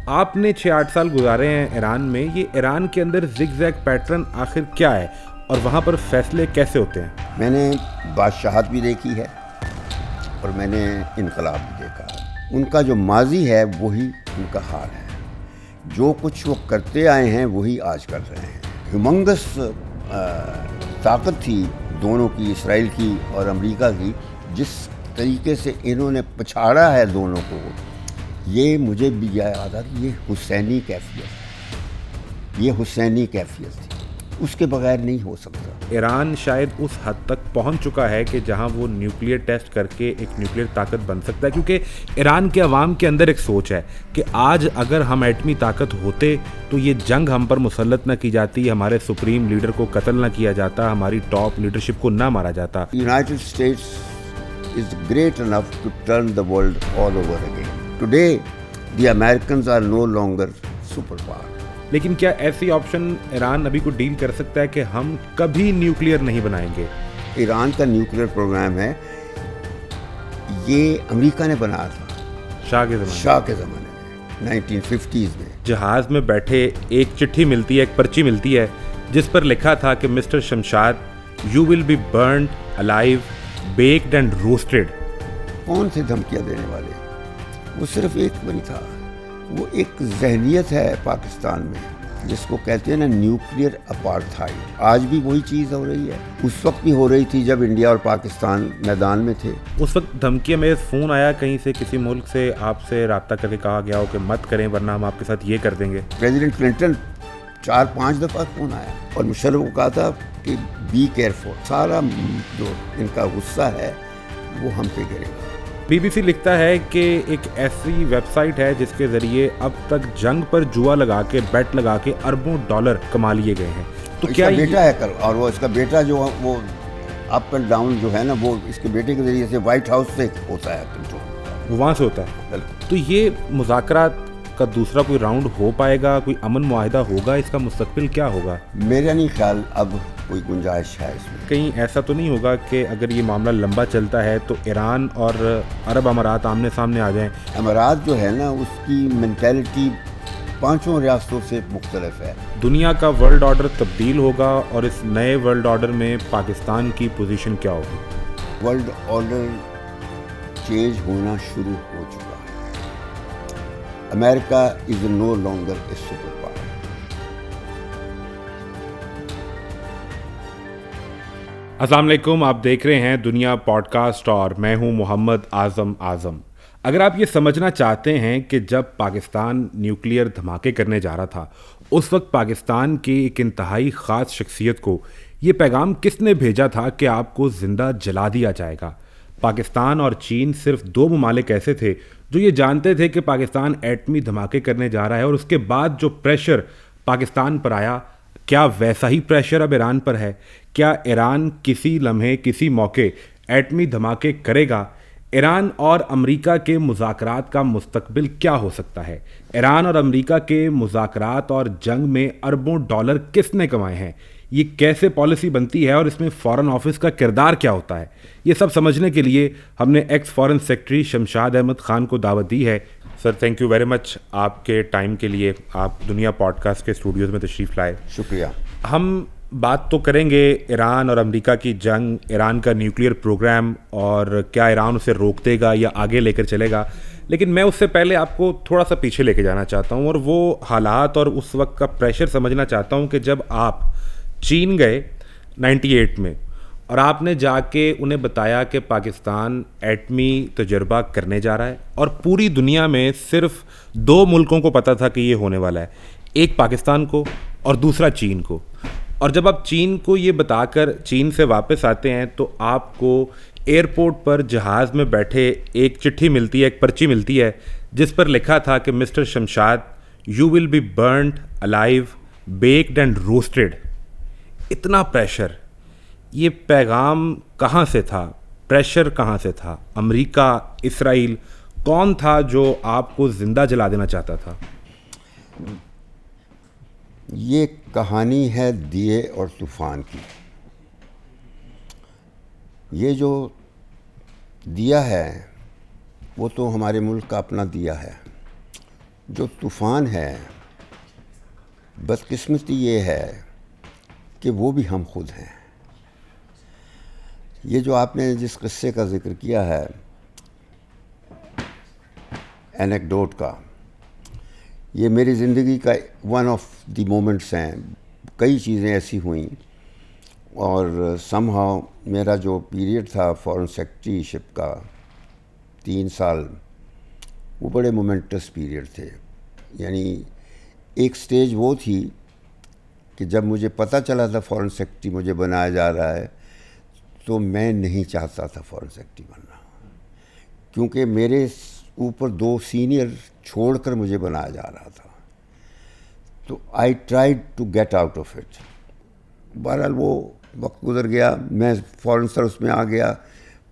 آپ نے 6-8 سال گزارے ہیں ایران میں. یہ ایران کے اندر زگ زیگ پیٹرن آخر کیا ہے اور وہاں پر فیصلے کیسے ہوتے ہیں؟ میں نے بادشاہت بھی دیکھی ہے اور میں نے انقلاب بھی دیکھا. ان کا جو ماضی ہے وہی ان کا حال ہے. جو کچھ وہ کرتے آئے ہیں وہی آج کر رہے ہیں. ہیومنگس طاقت تھی دونوں کی، اسرائیل کی اور امریکہ کی. جس طریقے سے انہوں نے پچھاڑا ہے دونوں کو، یہ مجھے بھی یاد آتا کہ یہ حسینی کیفیت تھی. اس کے بغیر نہیں ہو سکتا. ایران شاید اس حد تک پہنچ چکا ہے کہ جہاں وہ نیوکلیئر ٹیسٹ کر کے ایک نیوکلیئر طاقت بن سکتا ہے، کیونکہ ایران کے عوام کے اندر ایک سوچ ہے کہ آج اگر ہم ایٹمی طاقت ہوتے تو یہ جنگ ہم پر مسلط نہ کی جاتی، ہمارے سپریم لیڈر کو قتل نہ کیا جاتا، ہماری ٹاپ لیڈرشپ کو نہ مارا جاتا. United States is great enough to turn the world all over again. Today, the Americans are no longer superpower. لیکن کیا ایسی آپشن ایران ابھی کو ڈیل کر سکتا ہے کہ ہم کبھی نیوکلیئر نہیں بنائیں گے؟ ایران کا نیوکلیئر پروگرام ہے، یہ امریکہ نے بنایا تھا شاہ کے زمانے میں 1950s میں. جہاز میں بیٹھے ایک چٹھی ملتی ہے، ایک پرچی ملتی ہے جس پر لکھا تھا کہ mister Shamshad you will be burned alive baked and roasted. کون تھے دھمکیاں دینے والے؟ وہ صرف ایک نہیں تھا، وہ ایک ذہنیت ہے پاکستان میں جس کو کہتے ہیں نا نیوکلیئر اپارتھائڈ. آج بھی وہی چیز ہو رہی ہے، اس وقت بھی ہو رہی تھی جب انڈیا اور پاکستان میدان میں تھے. اس وقت دھمکیاں میں فون آیا کہیں سے، کسی ملک سے آپ سے رابطہ کر کے کہا گیا ہو کہ مت کریں ورنہ ہم آپ کے ساتھ یہ کر دیں گے؟ پریزیڈنٹ کلنٹن 4-5 دفعہ فون آیا اور مشرف کو کہا تھا کہ بی کیئرفل. سارا جو ان کا غصہ ہے وہ ہم پہ گرے گا. BBC لکھتا ہے کہ ایک ایسی ویب سائٹ ہے جس کے ذریعے اب تک جنگ پر جوا لگا کے بیٹ لگا کے اربوں ڈالر کما لیے گئے ہیں. تو کیا بیٹا ہے اور وہ اس کا بیٹا جو وہ اپ اینڈ ڈاؤن جو ہے نا وہ اس کے بیٹے کے ذریعے سے وائٹ ہاؤس سے ہوتا ہے کنٹرول، وہ وہاں سے ہوتا ہے. تو یہ مذاکرات کا دوسرا کوئی راؤنڈ ہو پائے گا؟ کوئی امن معاہدہ ہوگا؟ اس کا مستقبل کیا ہوگا؟ میرا نہیں خیال اب کوئی گنجائش ہے اس میں. کہیں ایسا تو نہیں ہوگا کہ اگر یہ معاملہ لمبا چلتا ہے تو ایران اور عرب امارات آمنے سامنے آ جائیں؟ امارات جو ہے نا اس کی مینٹیلٹی 5 ریاستوں سے مختلف ہے. دنیا کا ورلڈ آرڈر تبدیل ہوگا اور اس نئے ورلڈ آرڈر میں پاکستان کی پوزیشن کیا ہوگی؟ ورلڈ آرڈر چینج ہونا شروع ہو چکا ہے. America is no longer a super power. السلام علیکم، آپ دیکھ رہے ہیں دنیا پوڈ کاسٹ اور میں ہوں محمد اعظم. اگر آپ یہ سمجھنا چاہتے ہیں کہ جب پاکستان نیوکلیئر دھماکے کرنے جا رہا تھا اس وقت پاکستان کی ایک انتہائی خاص شخصیت کو یہ پیغام کس نے بھیجا تھا کہ آپ کو زندہ جلا دیا جائے گا. پاکستان اور چین صرف 2 ممالک ایسے تھے جو یہ جانتے تھے کہ پاکستان ایٹمی دھماکے کرنے جا رہا ہے، اور اس کے بعد جو پریشر پاکستان پر آیا، کیا ویسا ہی پریشر اب ایران پر ہے؟ کیا ایران کسی لمحے کسی موقع ایٹمی دھماکے کرے گا؟ ایران اور امریکہ کے مذاکرات کا مستقبل کیا ہو سکتا ہے؟ ایران اور امریکہ کے مذاکرات اور جنگ میں اربوں ڈالر کس نے کمائے ہیں؟ یہ کیسے پالیسی بنتی ہے اور اس میں فارن آفس کا کردار کیا ہوتا ہے؟ یہ سب سمجھنے کے لیے ہم نے ex foreign secretary Shamshad Ahmad Khan کو دعوت دی ہے. Sir thank you very much آپ کے ٹائم کے لیے. آپ دنیا پوڈ کاسٹ کے اسٹوڈیوز میں تشریف لائے. شکریہ. ہم بات تو کریں گے ایران اور امریکہ کی جنگ، ایران کا نیوکلیئر پروگرام اور کیا ایران اسے روک دے گا یا آگے لے کر چلے گا، لیکن میں اس سے پہلے آپ کو تھوڑا سا پیچھے لے کے جانا چاہتا ہوں اور وہ حالات اور اس وقت کا پریشر سمجھنا چاہتا ہوں کہ جب آپ چین گئے 98 میں اور آپ نے جا کے انہیں بتایا کہ پاکستان ایٹمی تجربہ کرنے جا رہا ہے، اور پوری دنیا میں صرف 2 ملکوں کو پتہ تھا کہ یہ ہونے والا ہے، ایک پاکستان کو اور دوسرا چین کو. اور جب آپ چین کو یہ بتا کر چین سے واپس آتے ہیں تو آپ کو ایئرپورٹ پر جہاز میں بیٹھے ایک چٹھی ملتی ہے، ایک پرچی ملتی ہے جس پر لکھا تھا کہ mister Shamshad you will be burned alive baked and roasted. اتنا پریشر، یہ پیغام کہاں سے تھا؟ پریشر کہاں سے تھا؟ امریکہ، اسرائیل، کون تھا جو آپ کو زندہ جلا دینا چاہتا تھا؟ یہ کہانی ہے دیے اور طوفان کی. یہ جو دیا ہے وہ تو ہمارے ملک کا اپنا دیا ہے. جو طوفان ہے بدقسمتی یہ ہے کہ وہ بھی ہم خود ہیں. یہ جو آپ نے جس قصے کا ذکر کیا ہے اینیکڈوٹ کا, یہ میری زندگی کا ون آف دی مومنٹس ہیں. کئی چیزیں ایسی ہوئیں اور سم ہاؤ میرا جو پیریڈ تھا فارن سیکرٹری شپ کا 3 سال, وہ بڑے مومنٹس پیریڈ تھے. یعنی ایک سٹیج وہ تھی کہ جب مجھے پتہ چلا تھا فارن سیکرٹری مجھے بنایا جا رہا ہے, تو میں نہیں چاہتا تھا فارن سیکرٹری بننا, کیونکہ میرے اوپر 2 سینئر چھوڑ کر مجھے بنایا جا رہا تھا. تو I tried to get out of it. بہرحال وہ وقت گزر گیا, میں فارن سروس میں آ گیا.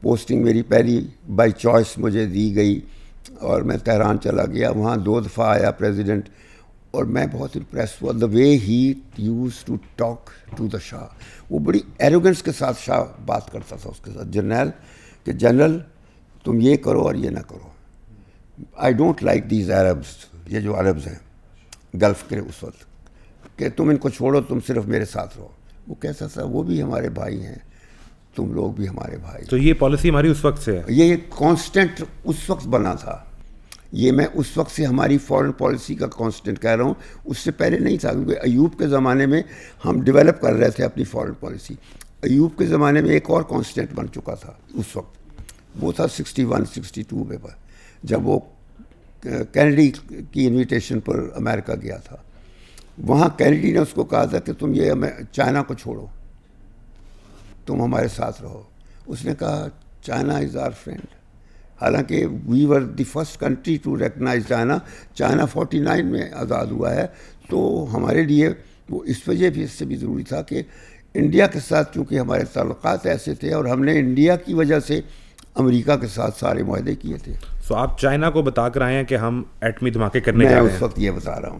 پوسٹنگ میری پہلی بائی چوائس مجھے دی گئی اور میں تہران چلا گیا. وہاں 2 دفعہ آیا پریزیڈنٹ, اور میں بہت امپریس ہوا the way he used to talk to the Shah. وہ بڑی ایروگنس کے ساتھ شاہ بات کرتا تھا اس کے ساتھ جرنیل, کہ جنرل تم یہ کرو اور یہ نہ کرو. I don't like these Arabs, یہ جو عربز ہیں گلف کے اس وقت, کہ تم ان کو چھوڑو, تم صرف میرے ساتھ رہو. وہ کیسا تھا, وہ بھی ہمارے بھائی ہیں, تم لوگ بھی ہمارے بھائی. تو یہ پالیسی ہماری اس وقت سے ہے, یہ کانسٹنٹ اس وقت بنا تھا. یہ میں اس وقت سے ہماری فارن پالیسی کا کانسٹنٹ کہہ رہا ہوں, اس سے پہلے نہیں تھا, کیونکہ ایوب کے زمانے میں ہم ڈیولپ کر رہے تھے اپنی فارن پالیسی. ایوب کے زمانے میں ایک اور کانسٹنٹ بن چکا تھا اس وقت, وہ تھا 61-62 میں, جب وہ کینیڈی کی انویٹیشن پر امریکہ گیا تھا. وہاں کینیڈی نے اس کو کہا تھا کہ تم یہ چائنا کو چھوڑو, تم ہمارے ساتھ رہو. اس نے کہا چائنا از آور فرینڈ. حالانکہ we were the first country to recognise China. China 49 میں آزاد ہوا ہے, تو ہمارے لیے وہ اس وجہ بھی اس سے بھی ضروری تھا کہ انڈیا کے ساتھ چونکہ ہمارے تعلقات ایسے تھے, اور ہم نے انڈیا کی وجہ سے امریکہ کے ساتھ سارے معاہدے کیے تھے. سو آپ چائنا کو بتا کر آئے ہیں کہ ہم ایٹمی دھماکے کرنے جا رہے ہیں. میں اس وقت یہ بتا رہا ہوں.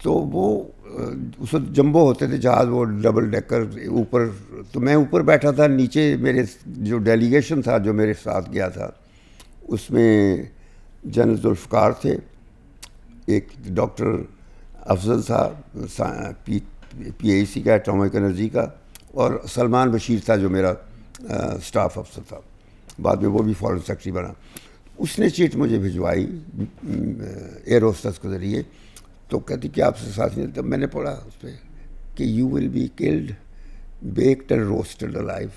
تو وہ اس وقت جمبو ہوتے تھے جہاز, وہ ڈبل ڈیکر اوپر, تو میں اوپر بیٹھا تھا, نیچے میرے جو ڈیلیگیشن تھا جو میرے ساتھ گیا تھا, اس میں جنرل ذوالفقار تھے, ایک ڈاکٹر افضل تھا پی اے سی کا ایٹامک انرجی کا, اور سلمان بشیر تھا جو میرا اسٹاف افسر تھا, بعد میں وہ بھی فارن سیکرٹری بنا. اس نے چیٹ مجھے بھجوائی ایئر ہوسٹس کے ذریعے, تو کہتی کہ آپ سے ساتھ نہیں. تب میں نے پڑھا اس پہ کہ you will be killed baked and roasted alive.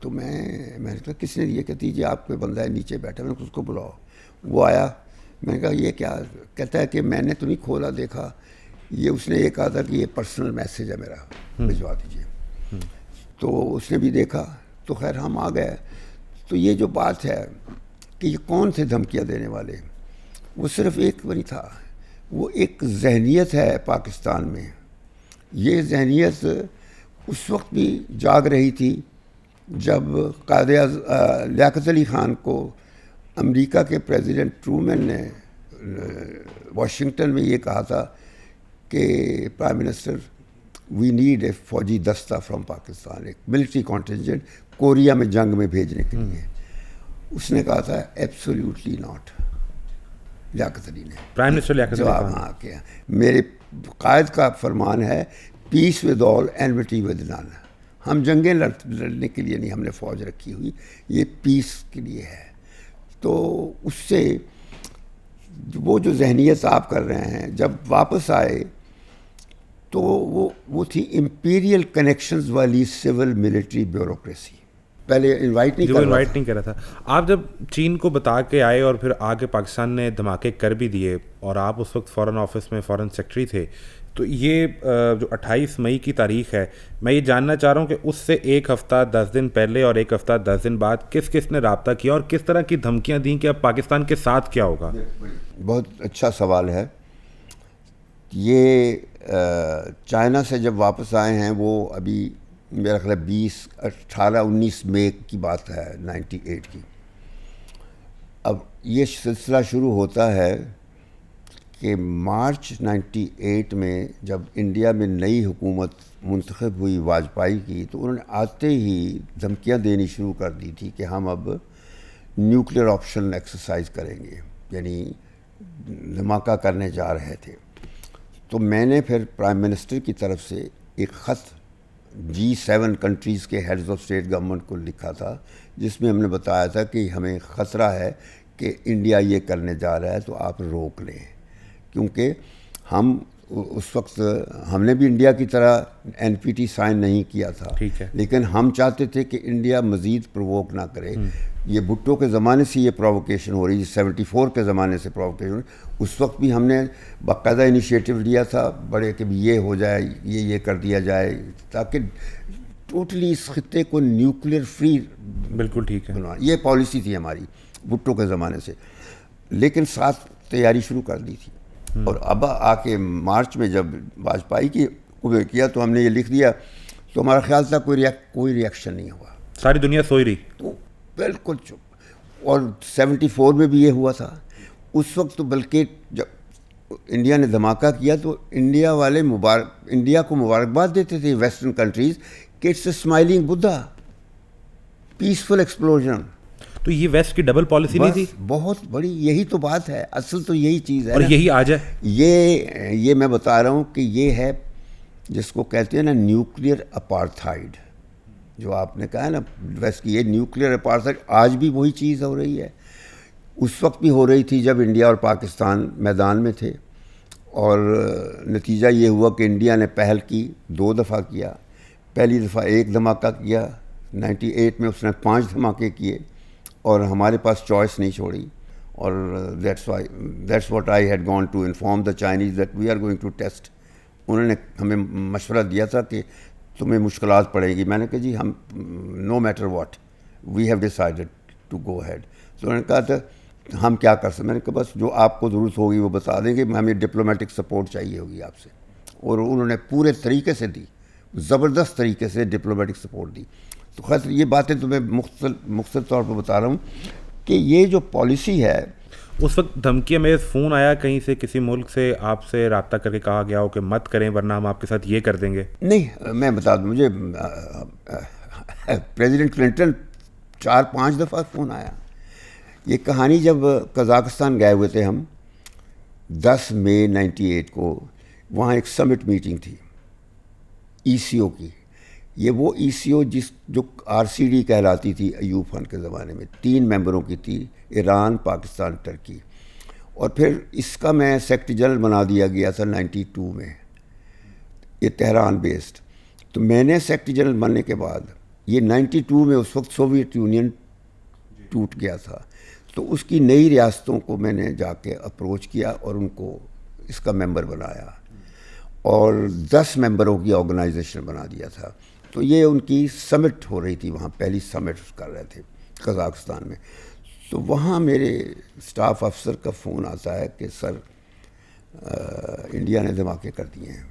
تو میں نے کہا کس نے یہ, کہتی جی آپ کوئی بندہ ہے نیچے بیٹھا, میں نے اس کو بلاؤ. وہ آیا, میں نے کہا یہ کیا, کہتا ہے کہ میں نے تو نہیں کھولا دیکھا, یہ اس نے یہ کہا تھا کہ یہ پرسنل میسیج ہے میرا, بھجوا دیجیے. تو اس نے بھی دیکھا, تو خیر ہم آ گئے. تو یہ جو بات ہے کہ یہ کون تھے دھمکیاں دینے والے, وہ صرف ایک نہیں تھا, وہ ایک ذہنیت ہے پاکستان میں. یہ ذہنیت اس وقت بھی جاگ رہی تھی جب قائد لیاقت علی خان کو امریکہ کے پریزیڈنٹ ٹرومین نے واشنگٹن میں یہ کہا تھا کہ prime minister we need a فوجی دستہ فرام پاکستان, ایک ملٹری کانٹینجنٹ کوریا میں جنگ میں بھیجنے کے لیے. اس نے کہا تھا ایبسولیوٹلی ناٹ. لیاقت علی نے, پرائم منسٹر لیاقت علی خان, ہاں کیا, میرے قائد کا فرمان ہے peace with all enmity with none. ہم جنگیں لڑنے کے لیے نہیں ہم نے فوج رکھی ہوئی, یہ پیس کے لیے ہے. تو اس سے وہ جو ذہنیت آپ کر رہے ہیں, جب واپس آئے تو وہ تھی امپیریل کنیکشنز والی سول ملٹری بیوروکریسی. پہلے انوائٹ نہیں کر رہا تھا. آپ جب چین کو بتا کے آئے اور پھر آگے پاکستان نے دھماکے کر بھی دیے, اور آپ اس وقت فارن آفس میں فارن سیکرٹری تھے, تو یہ جو 28 مئی کی تاریخ ہے, میں یہ جاننا چاہ رہا ہوں کہ اس سے 1 ہفتہ 10 دن پہلے اور 1 ہفتہ 10 دن بعد کس کس نے رابطہ کیا اور کس طرح کی دھمکیاں دیں کہ اب پاکستان کے ساتھ کیا ہوگا؟ بہت اچھا سوال ہے. یہ چائنا سے جب واپس آئے ہیں, وہ ابھی میرا خیال 18-19 مئی کی بات ہے 98 کی. اب یہ سلسلہ شروع ہوتا ہے کہ مارچ 98 میں جب انڈیا میں نئی حکومت منتخب ہوئی واجپئی کی, تو انہوں نے آتے ہی دھمکیاں دینی شروع کر دی تھی کہ ہم اب نیوکلیئر آپشن ایکسرسائز کریں گے, یعنی دھماکہ کرنے جا رہے تھے. تو میں نے پھر پرائم منسٹر کی طرف سے ایک خط G7 کنٹریز کے ہیڈز آف اسٹیٹ گورنمنٹ کو لکھا تھا, جس میں ہم نے بتایا تھا کہ ہمیں خطرہ ہے کہ انڈیا یہ کرنے جا رہا ہے تو آپ روک لیں, کیونکہ ہم اس وقت ہم نے بھی انڈیا کی طرح NPT سائن نہیں کیا تھا, لیکن ہم چاہتے تھے کہ انڈیا مزید پرووک نہ کرے. یہ بھٹو کے زمانے سے یہ پرووکیشن ہو رہی ہے, 74 کے زمانے سے پرووکیشن ہو رہی ہے. اس وقت بھی ہم نے باقاعدہ انیشیٹو لیا تھا بڑے کہ یہ ہو جائے, یہ کر دیا جائے, تاکہ ٹوٹلی اس خطے کو نیوکلیر فری. بالکل ٹھیک ہے, یہ پالیسی تھی ہماری بھٹو کے زمانے سے, لیکن ساتھ تیاری شروع کر دی تھی. اور اب آ کے مارچ میں جب واجپئی کی کیا تو ہم نے یہ لکھ دیا, تو ہمارا خیال تھا کوئی ریئیکشن نہیں ہوا, ساری دنیا سوئی رہی, تو بالکل چپ. اور 74 میں بھی یہ ہوا تھا. اس وقت تو بلکہ جب انڈیا نے دھماکہ کیا تو انڈیا والے انڈیا کو مبارکباد دیتے تھے ویسٹرن کنٹریز کہ it's a smiling Buddha, peaceful explosion. تو یہ ویسٹ کی ڈبل پالیسی نہیں تھی؟ بہت بڑی, یہی تو بات ہے, اصل تو یہی چیز ہے, اور یہی آج ہے. یہ میں بتا رہا ہوں کہ یہ ہے جس کو کہتے ہیں نا نیوکلیر اپارتھائڈ, جو آپ نے کہا ہے نا ویسٹ کی, یہ نیوکلیر اپارتھائڈ آج بھی وہی چیز ہو رہی ہے. اس وقت بھی ہو رہی تھی جب انڈیا اور پاکستان میدان میں تھے, اور نتیجہ یہ ہوا کہ انڈیا نے پہل کی, 2 دفعہ کیا. پہلی دفعہ ایک دھماکہ کیا 98 میں, اس نے 5 دھماکے کیے, اور ہمارے پاس چوائس نہیں چھوڑی. اور that's what I had gone to inform the Chinese that we are going to test. انہوں نے ہمیں مشورہ دیا تھا کہ تمہیں مشکلات پڑے گی. میں نے کہا جی ہم no matter what we have decided to go ahead. تو انہوں نے کہا تھا ہم کیا کر سکتے. میں نے کہا بس جو آپ کو ضرورت ہوگی وہ بتا دیں گے, ہمیں ڈپلومیٹک سپورٹ چاہیے ہوگی آپ سے. اور انہوں نے پورے طریقے سے دی, زبردست طریقے سے ڈپلومیٹک سپورٹ دی. تو خیر یہ باتیں تو میں مختصر طور پر بتا رہا ہوں کہ یہ جو پالیسی ہے. اس وقت دھمکیاں میں فون آیا کہیں سے, کسی ملک سے آپ سے رابطہ کر کے کہا گیا ہو کہ مت کریں ورنہ ہم آپ کے ساتھ یہ کر دیں گے؟ نہیں, میں بتا دوں, مجھے پریزیڈنٹ کلنٹن 4-5 دفعہ فون آیا. یہ کہانی جب قزاقستان گئے ہوئے تھے ہم 10 مئی 98 کو, وہاں ایک سمٹ میٹنگ تھی ECO کی. یہ وہ ECO جو RCD کہلاتی تھی ایوب خان کے زمانے میں, 3 ممبروں کی تھی, ایران, پاکستان, ترکی. اور پھر اس کا میں سیکرٹری جنرل بنا دیا گیا تھا 92 میں, یہ تہران بیسڈ. تو میں نے سیکرٹری جنرل بننے کے بعد, یہ 92 میں اس وقت سوویت یونین ٹوٹ گیا تھا, تو اس کی نئی ریاستوں کو میں نے جا کے اپروچ کیا اور ان کو اس کا ممبر بنایا, اور 10 ممبروں کی آرگنائزیشن بنا دیا تھا. تو یہ ان کی سمٹ ہو رہی تھی وہاں, پہلی سمٹ کر رہے تھے قزاقستان میں. تو وہاں میرے اسٹاف افسر کا فون آتا ہے کہ سر انڈیا نے دھماکے کر دیے ہیں.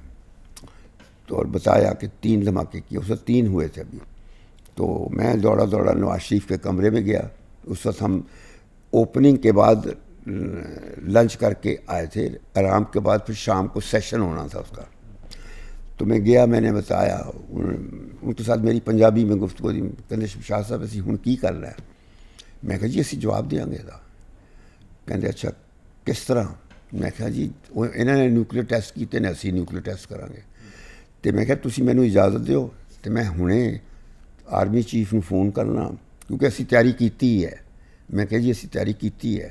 تو اور بتایا کہ 3 دھماکے کیے, اس وقت 3 ہوئے تھے ابھی. تو میں دوڑا نواز شریف کے کمرے میں گیا. اس وقت ہم اوپننگ کے بعد لنچ کر کے آئے تھے, آرام کے بعد پھر شام کو سیشن ہونا تھا اس کا. تو میں گیا, میں نے بتایا, ان کے ساتھ میری پنجابی میں گفتگو دی. کہتے شاہ صاحب اسی ہن کی کر رہا ہے. میں کہا جی اسی جواب دیں گے دا. کہتے اچھا کس طرح. میں کہا جی انہوں نے نیوکلیر ٹیسٹ کیتے نے, اسی نیوکلیر ٹیسٹ کریں گے. تو میں کہا تسی مینوں اجازت دیو تو میں ہنے آرمی چیف نو فون کرنا, کیونکہ اسی تیاری کیتی ہے. میں کہا جی اسی تیاری کیتی ہے,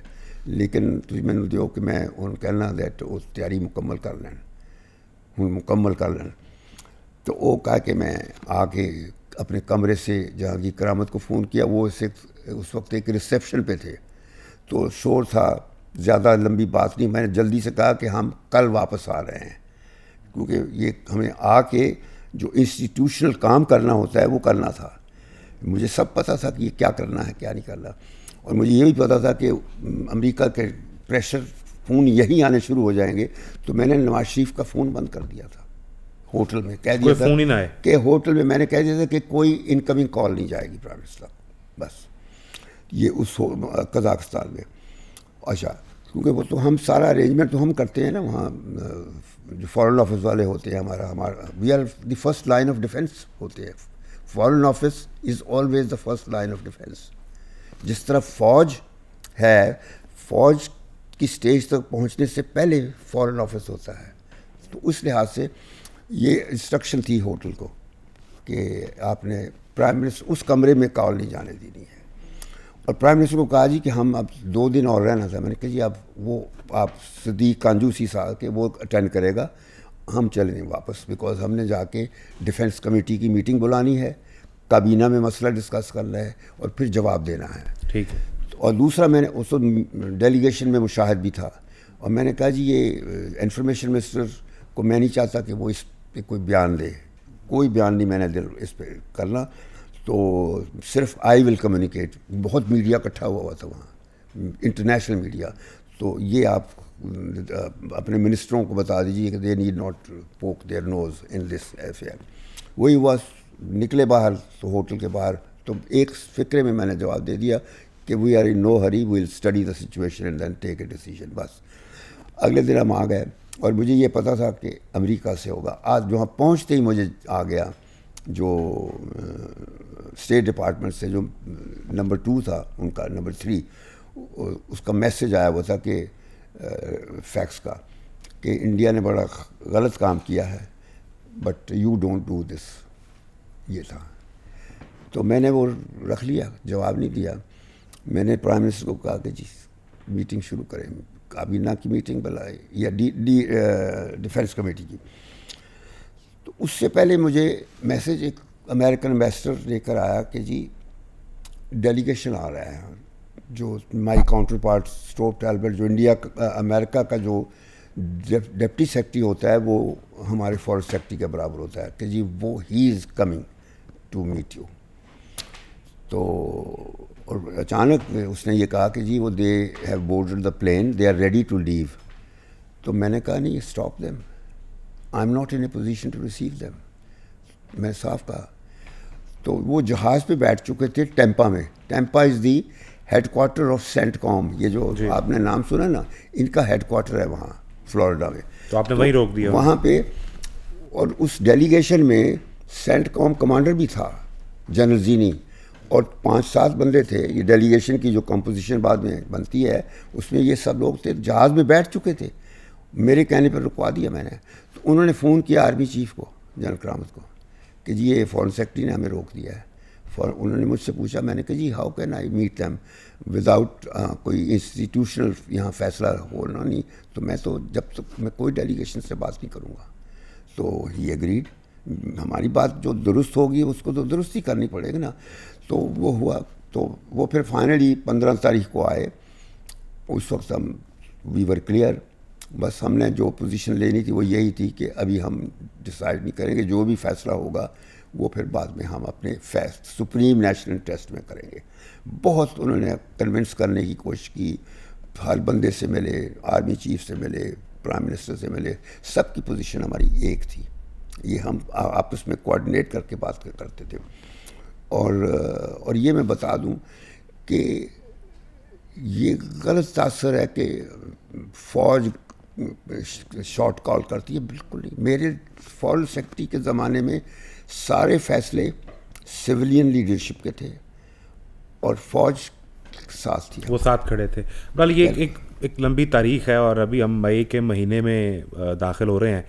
لیکن تسی مینوں دیو کہ میں ان کہنا دیٹ وہ تیاری مکمل کر لین, ہوں مکمل کر لین. تو وہ کہا کہ میں آ کے اپنے کمرے سے جہانگیر کرامت کو فون کیا. وہ اس وقت ایک ریسیپشن پہ تھے, تو شور تھا, زیادہ لمبی بات نہیں. میں نے جلدی سے کہا کہ ہم کل واپس آ رہے ہیں, کیونکہ یہ ہمیں آ کے جو انسٹیٹیوشنل کام کرنا ہوتا ہے وہ کرنا تھا. مجھے سب پتہ تھا کہ یہ کیا کرنا ہے کیا نہیں کرنا, اور مجھے یہ بھی پتہ تھا کہ امریکہ کے پریشر فون یہیں آنے شروع ہو جائیں گے. تو میں نے نواز شریف کا فون بند کر دیا تھا ہوٹل میں, کہہ دیا تھا فون ہی نہ آئے کہ ہوٹل میں, میں نے کہہ دیا تھا کہ کوئی انکمنگ کال نہیں جائے گی پرائم منسٹر. بس یہ اس قزاقستان میں. اچھا کیونکہ وہ تو ہم سارا ارینجمنٹ تو ہم کرتے ہیں نا وہاں, جو فارن آفس والے ہوتے ہیں ہمارا we are the first line of defence ہوتے ہیں. Foreign office is always the first line of defence. جس طرح فوج ہے, فوج کی سٹیج تک پہنچنے سے پہلے فارن آفس ہوتا ہے. تو اس لحاظ سے یہ انسٹرکشن تھی ہوٹل کو کہ آپ نے پرائم منسٹر اس کمرے میں کال نہیں جانے دینی ہے. اور پرائم منسٹر کو کہا جی کہ ہم اب 2 دن اور رہنا تھا. میں نے کہا جی اب وہ آپ صدیق کانجوسی صاحب کے وہ اٹینڈ کرے گا, ہم چلیں گے واپس, بیکاز ہم نے جا کے ڈیفنس کمیٹی کی میٹنگ بلانی ہے, کابینہ میں مسئلہ ڈسکس کرنا ہے اور پھر جواب دینا ہے. ٹھیک ہے. اور دوسرا میں نے اس ڈیلیگیشن میں مشاہد بھی تھا, اور میں نے کہا جی یہ انفارمیشن منسٹر کو میں نہیں چاہتا کہ وہ اس پہ کوئی بیان دے, کوئی بیان نہیں میں نے اس پہ کرنا, تو صرف آئی ول کمیونیکیٹ. بہت میڈیا اکٹھا ہوا تھا وہاں, انٹرنیشنل میڈیا, تو یہ آپ اپنے منسٹروں کو بتا دیجیے کہ they need not poke their nose in this affair. وہی ہوا, نکلے باہر تو ہوٹل کے باہر, تو ایک فکرے میں نے جواب دے دیا کہ we are in no hurry, we will study the situation and then take a decision. بس اگلے دن ہم آ گئے, اور مجھے یہ پتہ تھا کہ امریکہ سے ہوگا. آج وہاں پہنچتے ہی مجھے آ گیا جو اسٹیٹ ڈپارٹمنٹ سے جو نمبر 2 تھا ان کا, نمبر 3, اس کا میسج آیا ہوا تھا کہ فیکس کا, کہ انڈیا نے بڑا غلط کام کیا ہے but you don't do this. یہ تھا. تو میں نے وہ رکھ لیا, جواب نہیں دیا. میں نے پرائم منسٹر کو کہا کہ جی میٹنگ شروع کریں, کابینہ کی میٹنگ بلائے یا ڈیفینس کمیٹی کی. تو اس سے پہلے مجھے میسج ایک امریکن ایمبیسڈر لے کر آیا کہ جی ڈیلیگیشن آ رہا ہے, جو مائی کاؤنٹر پارٹ اسٹوپ ٹیلبرٹ, جو انڈیا امریکہ کا جو ڈپٹی سیکرٹری ہوتا ہے وہ ہمارے فارن سیکرٹری کے برابر ہوتا ہے, کہ جی وہ he is coming to meet you. تو اور اچانک اس نے یہ کہا کہ جی وہ they have boarded the plane, they are ready to leave. تو میں نے کہا نہیں, stop them, I am not in a position to receive them. میں صاف کہا. تو وہ جہاز پہ بیٹھ چکے تھے ٹیمپا میں. ٹیمپا از دی ہیڈ کوارٹر آف سینٹ کام. یہ جو آپ نے نام سنا نا, ان کا ہیڈ کوارٹر ہے وہاں فلوریڈا میں. تو آپ نے وہیں روک دیا وہاں پہ. اور اس ڈیلیگیشن میں سینٹ کام کمانڈر بھی تھا, جنرل زینی, اور 5-7 بندے تھے. یہ ڈیلیگیشن کی جو کمپوزیشن بعد میں بنتی ہے اس میں یہ سب لوگ تھے. جہاز میں بیٹھ چکے تھے, میرے کہنے پر رکوا دیا میں نے. تو انہوں نے فون کیا آرمی چیف کو, جنرل کرامت کو, کہ جی یہ فارن سیکرٹری نے ہمیں روک دیا ہے. انہوں نے مجھ سے پوچھا. میں نے کہا جی how can I meet them without کوئی انسٹیٹیوشنل یہاں فیصلہ ہونا نہیں, تو میں تو جب تک میں کوئی ڈیلیگیشن سے بات نہیں کروں گا. تو ہی ایگریڈ, ہماری بات جو درست ہوگی اس کو تو درست ہی کرنی پڑے گی نا. تو وہ ہوا. تو وہ پھر فائنلی 15 تاریخ کو آئے. اس وقت ہم وی ور کلیئر. بس ہم نے جو پوزیشن لینی تھی وہ یہی تھی کہ ابھی ہم ڈیسائیڈ نہیں کریں گے, جو بھی فیصلہ ہوگا وہ پھر بعد میں ہم اپنے سپریم نیشنل ٹیسٹ میں کریں گے. بہت انہوں نے کنونس کرنے کی کوشش کی, ہر بندے سے ملے, آرمی چیف سے ملے, پرائم منسٹر سے ملے, سب کی پوزیشن ہماری ایک تھی. یہ ہم آپس میں کوآرڈینیٹ کر کے بات کرتے تھے. اور یہ میں بتا دوں کہ یہ غلط تاثر ہے کہ فوج شارٹ کال کرتی ہے. بالکل نہیں. میرے فارن سیکرٹری کے زمانے میں سارے فیصلے سویلین لیڈرشپ کے تھے اور فوج ساتھ تھی, وہ ساتھ کھڑے تھے. بل یہ ایک لمبی تاریخ ہے, اور ابھی ہم مئی کے مہینے میں داخل ہو رہے ہیں.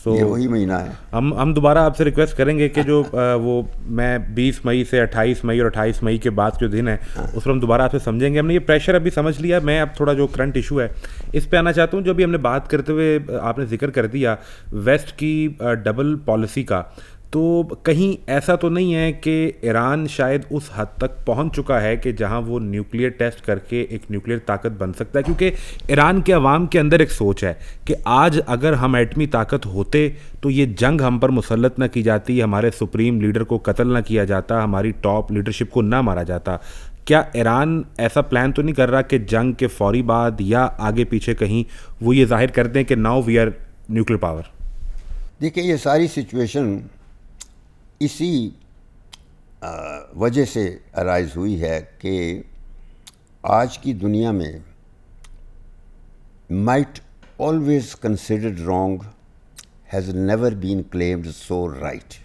یہ وہی مہینہ ہے. ہم دوبارہ آپ سے ریکویسٹ کریں گے کہ جو وہ میں 20 مئی سے 28 مئی اور 28 مئی کے بعد جو دن ہے اس پر ہم دوبارہ آپ سے سمجھیں گے. ہم نے یہ پریشر ابھی سمجھ لیا. میں اب تھوڑا جو کرنٹ ایشو ہے اس پہ آنا چاہتا ہوں. جو ابھی ہم نے بات کرتے ہوئے آپ نے ذکر کر دیا ویسٹ کی ڈبل پالیسی کا, تو کہیں ایسا تو نہیں ہے کہ ایران شاید اس حد تک پہنچ چکا ہے کہ جہاں وہ نیوکلیئر ٹیسٹ کر کے ایک نیوکلیئر طاقت بن سکتا ہے؟ کیونکہ ایران کے عوام کے اندر ایک سوچ ہے کہ آج اگر ہم ایٹمی طاقت ہوتے تو یہ جنگ ہم پر مسلط نہ کی جاتی, ہمارے سپریم لیڈر کو قتل نہ کیا جاتا, ہماری ٹاپ لیڈرشپ کو نہ مارا جاتا. کیا ایران ایسا پلان تو نہیں کر رہا کہ جنگ کے فوری بعد یا آگے پیچھے کہیں وہ یہ ظاہر کر دیں کہ now we are nuclear power? دیکھیں یہ ساری سچویشن اسی وجہ سے ارائز ہوئی ہے کہ آج کی دنیا میں might always considered wrong has never been claimed so right.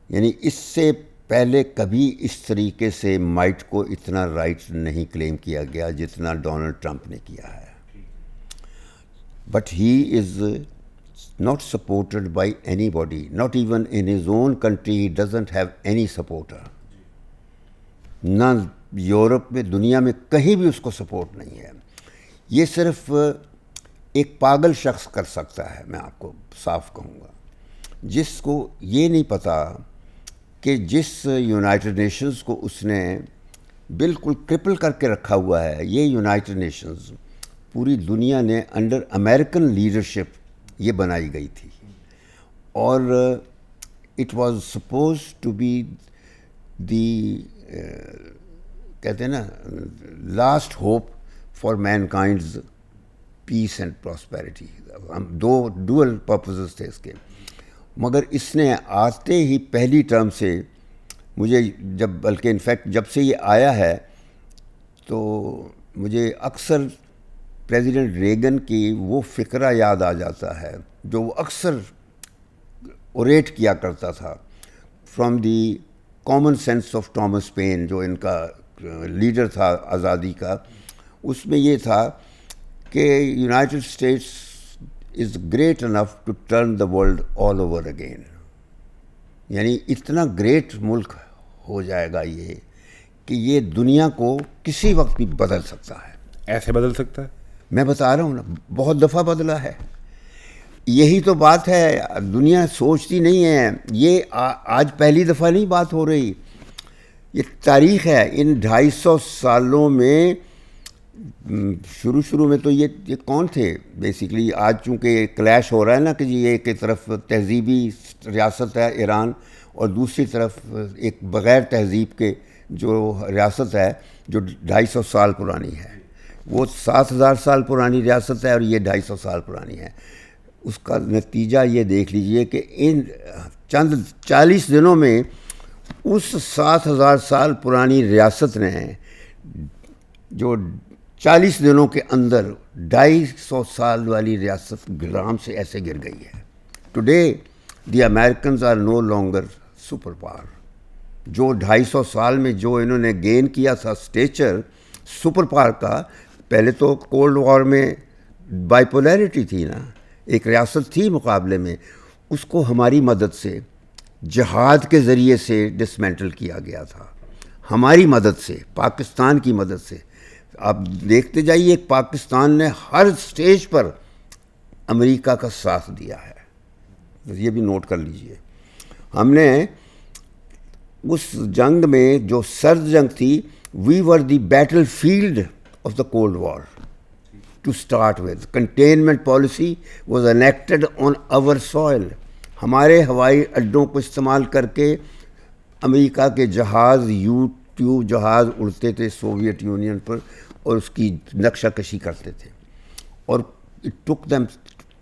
یعنی اس سے پہلے کبھی اس طریقے سے مائٹ کو اتنا رائٹ نہیں کلیم کیا گیا جتنا ڈونلڈ ٹرمپ نے کیا ہے. But he is not supported by anybody, not even in his own country. He doesn't have any supporter. نہ یورپ میں, دنیا میں کہیں بھی اس کو سپورٹ نہیں ہے. یہ صرف ایک پاگل شخص کر سکتا ہے, میں آپ کو صاف کہوں گا, جس کو یہ نہیں پتا کہ جس یونائٹڈ نیشنز کو اس نے بالکل کرپل کر کے رکھا ہوا ہے, یہ یونائٹڈ نیشنز پوری دنیا نے انڈر امریکن لیڈرشپ یہ بنائی گئی تھی, اور it was supposed to be the کہتے ہیں نا last hope for mankind's peace and prosperity. دو ڈوئل پرپزز تھے اس کے, مگر اس نے آتے ہی پہلی ٹرم سے مجھے بلکہ انفیکٹ جب سے یہ آیا ہے تو مجھے اکثر پریزیڈنٹ ریگن کی وہ فقرہ یاد آ جاتا ہے جو وہ اکثر اوریٹ کیا کرتا تھا, from the common sense of Thomas Paine, جو ان کا لیڈر تھا آزادی کا. اس میں یہ تھا کہ United States is great enough to turn the world all over again. یعنی اتنا گریٹ ملک ہو جائے گا یہ کہ یہ دنیا کو کسی وقت بھی بدل سکتا ہے. ایسے بدل سکتا ہے؟ میں بتا رہا ہوں نا, بہت دفعہ بدلا ہے. یہی تو بات ہے, دنیا سوچتی نہیں ہے. یہ آج پہلی دفعہ نہیں بات ہو رہی, یہ تاریخ ہے. ان 250 سالوں میں شروع میں تو یہ کون تھے بیسیکلی. آج چونکہ کلیش ہو رہا ہے نا کہ جی ایک طرف تہذیبی ریاست ہے ایران, اور دوسری طرف ایک بغیر تہذیب کے جو ریاست ہے جو 250 سال پرانی ہے. وہ 7000 سال پرانی ریاست ہے اور یہ 250 سال پرانی ہے. اس کا نتیجہ یہ دیکھ لیجئے کہ ان چند 40 دنوں میں اس 7000 سال پرانی ریاست نے جو 40 دنوں کے اندر 250 سال والی ریاست گرام سے ایسے گر گئی ہے. Today the Americans are no longer super power. جو 250 سال میں جو انہوں نے گین کیا تھا اسٹیچر سپر پاور کا, پہلے تو کولڈ وار میں بائی پولیرٹی تھی نا, ایک ریاست تھی مقابلے میں, اس کو ہماری مدد سے جہاد کے ذریعے سے ڈسمینٹل کیا گیا تھا, ہماری مدد سے, پاکستان کی مدد سے. آپ دیکھتے جائیے, پاکستان نے ہر سٹیج پر امریکہ کا ساتھ دیا ہے. یہ بھی نوٹ کر لیجئے. ہم نے اس جنگ میں جو سرد جنگ تھی, we were the battle field of the Cold War to start with. Containment policy was enacted on our soil. ہمارے ہوائی اڈوں کو استعمال کر کے امریکہ کے جہاز U-2 جہاز اڑتے تھے سوویت یونین پر, اور اس کی نقشہ کشی کرتے تھے. اور it took them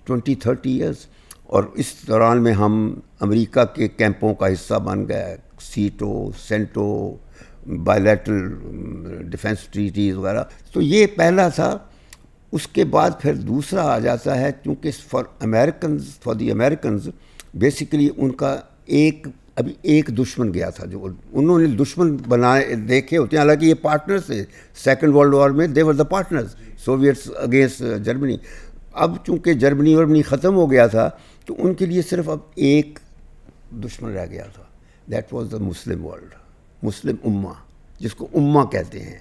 20-30 years. اور اس دوران میں ہم امریکہ کے کیمپوں کا حصہ بن گئے, سیٹو, سینٹو, بائیلیٹرل ڈیفینس ٹریٹیز وغیرہ. تو یہ پہلا تھا. اس کے بعد پھر دوسرا آ جاتا ہے, کیونکہ فار دی امیریکنز بیسیکلی ان کا ابھی ایک دشمن گیا تھا, جو انہوں نے دشمن بنائے دیکھے ہوتے ہیں, حالانکہ یہ پارٹنرز تھے. سیکنڈ ورلڈ وار میں they were the partners, Soviets against Germany. اب چونکہ جرمنی ختم ہو گیا تھا تو ان کے لیے صرف اب ایک دشمن رہ گیا تھا, that was the Muslim world, Muslim امہ, جس کو امہ کہتے ہیں.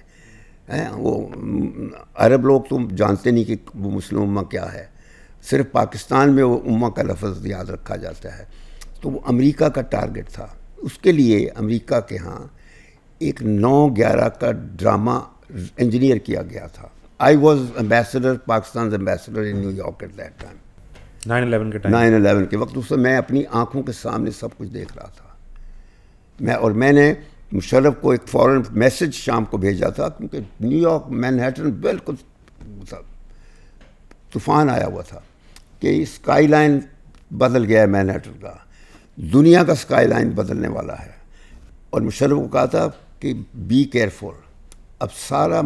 وہ عرب لوگ تو جانتے نہیں کہ وہ مسلم امہ کیا ہے, صرف پاکستان میں وہ امہ کا لفظ یاد رکھا جاتا ہے. تو وہ امریکہ کا ٹارگٹ تھا. اس کے لیے امریکہ کے ہاں ایک 9/11 کا ڈرامہ انجینئر کیا گیا تھا. I was ambassador, Pakistan ambassador in New York at that time. 9/11 کے ٹائم, 9/11 کے وقت. اس میں میں اپنی آنکھوں کے سامنے سب کچھ دیکھ رہا تھا. میں نے مشرف کو ایک فوراً میسج شام کو بھیجا تھا, کیونکہ نیو یارک مینہٹن بالکل طوفان آیا ہوا تھا کہ اسکائی لائن بدل گیا ہے مینہٹن کا, دنیا کا اسکائی لائن بدلنے والا ہے. اور مشرف کو کہا تھا کہ بی کیئرفل, اب سارا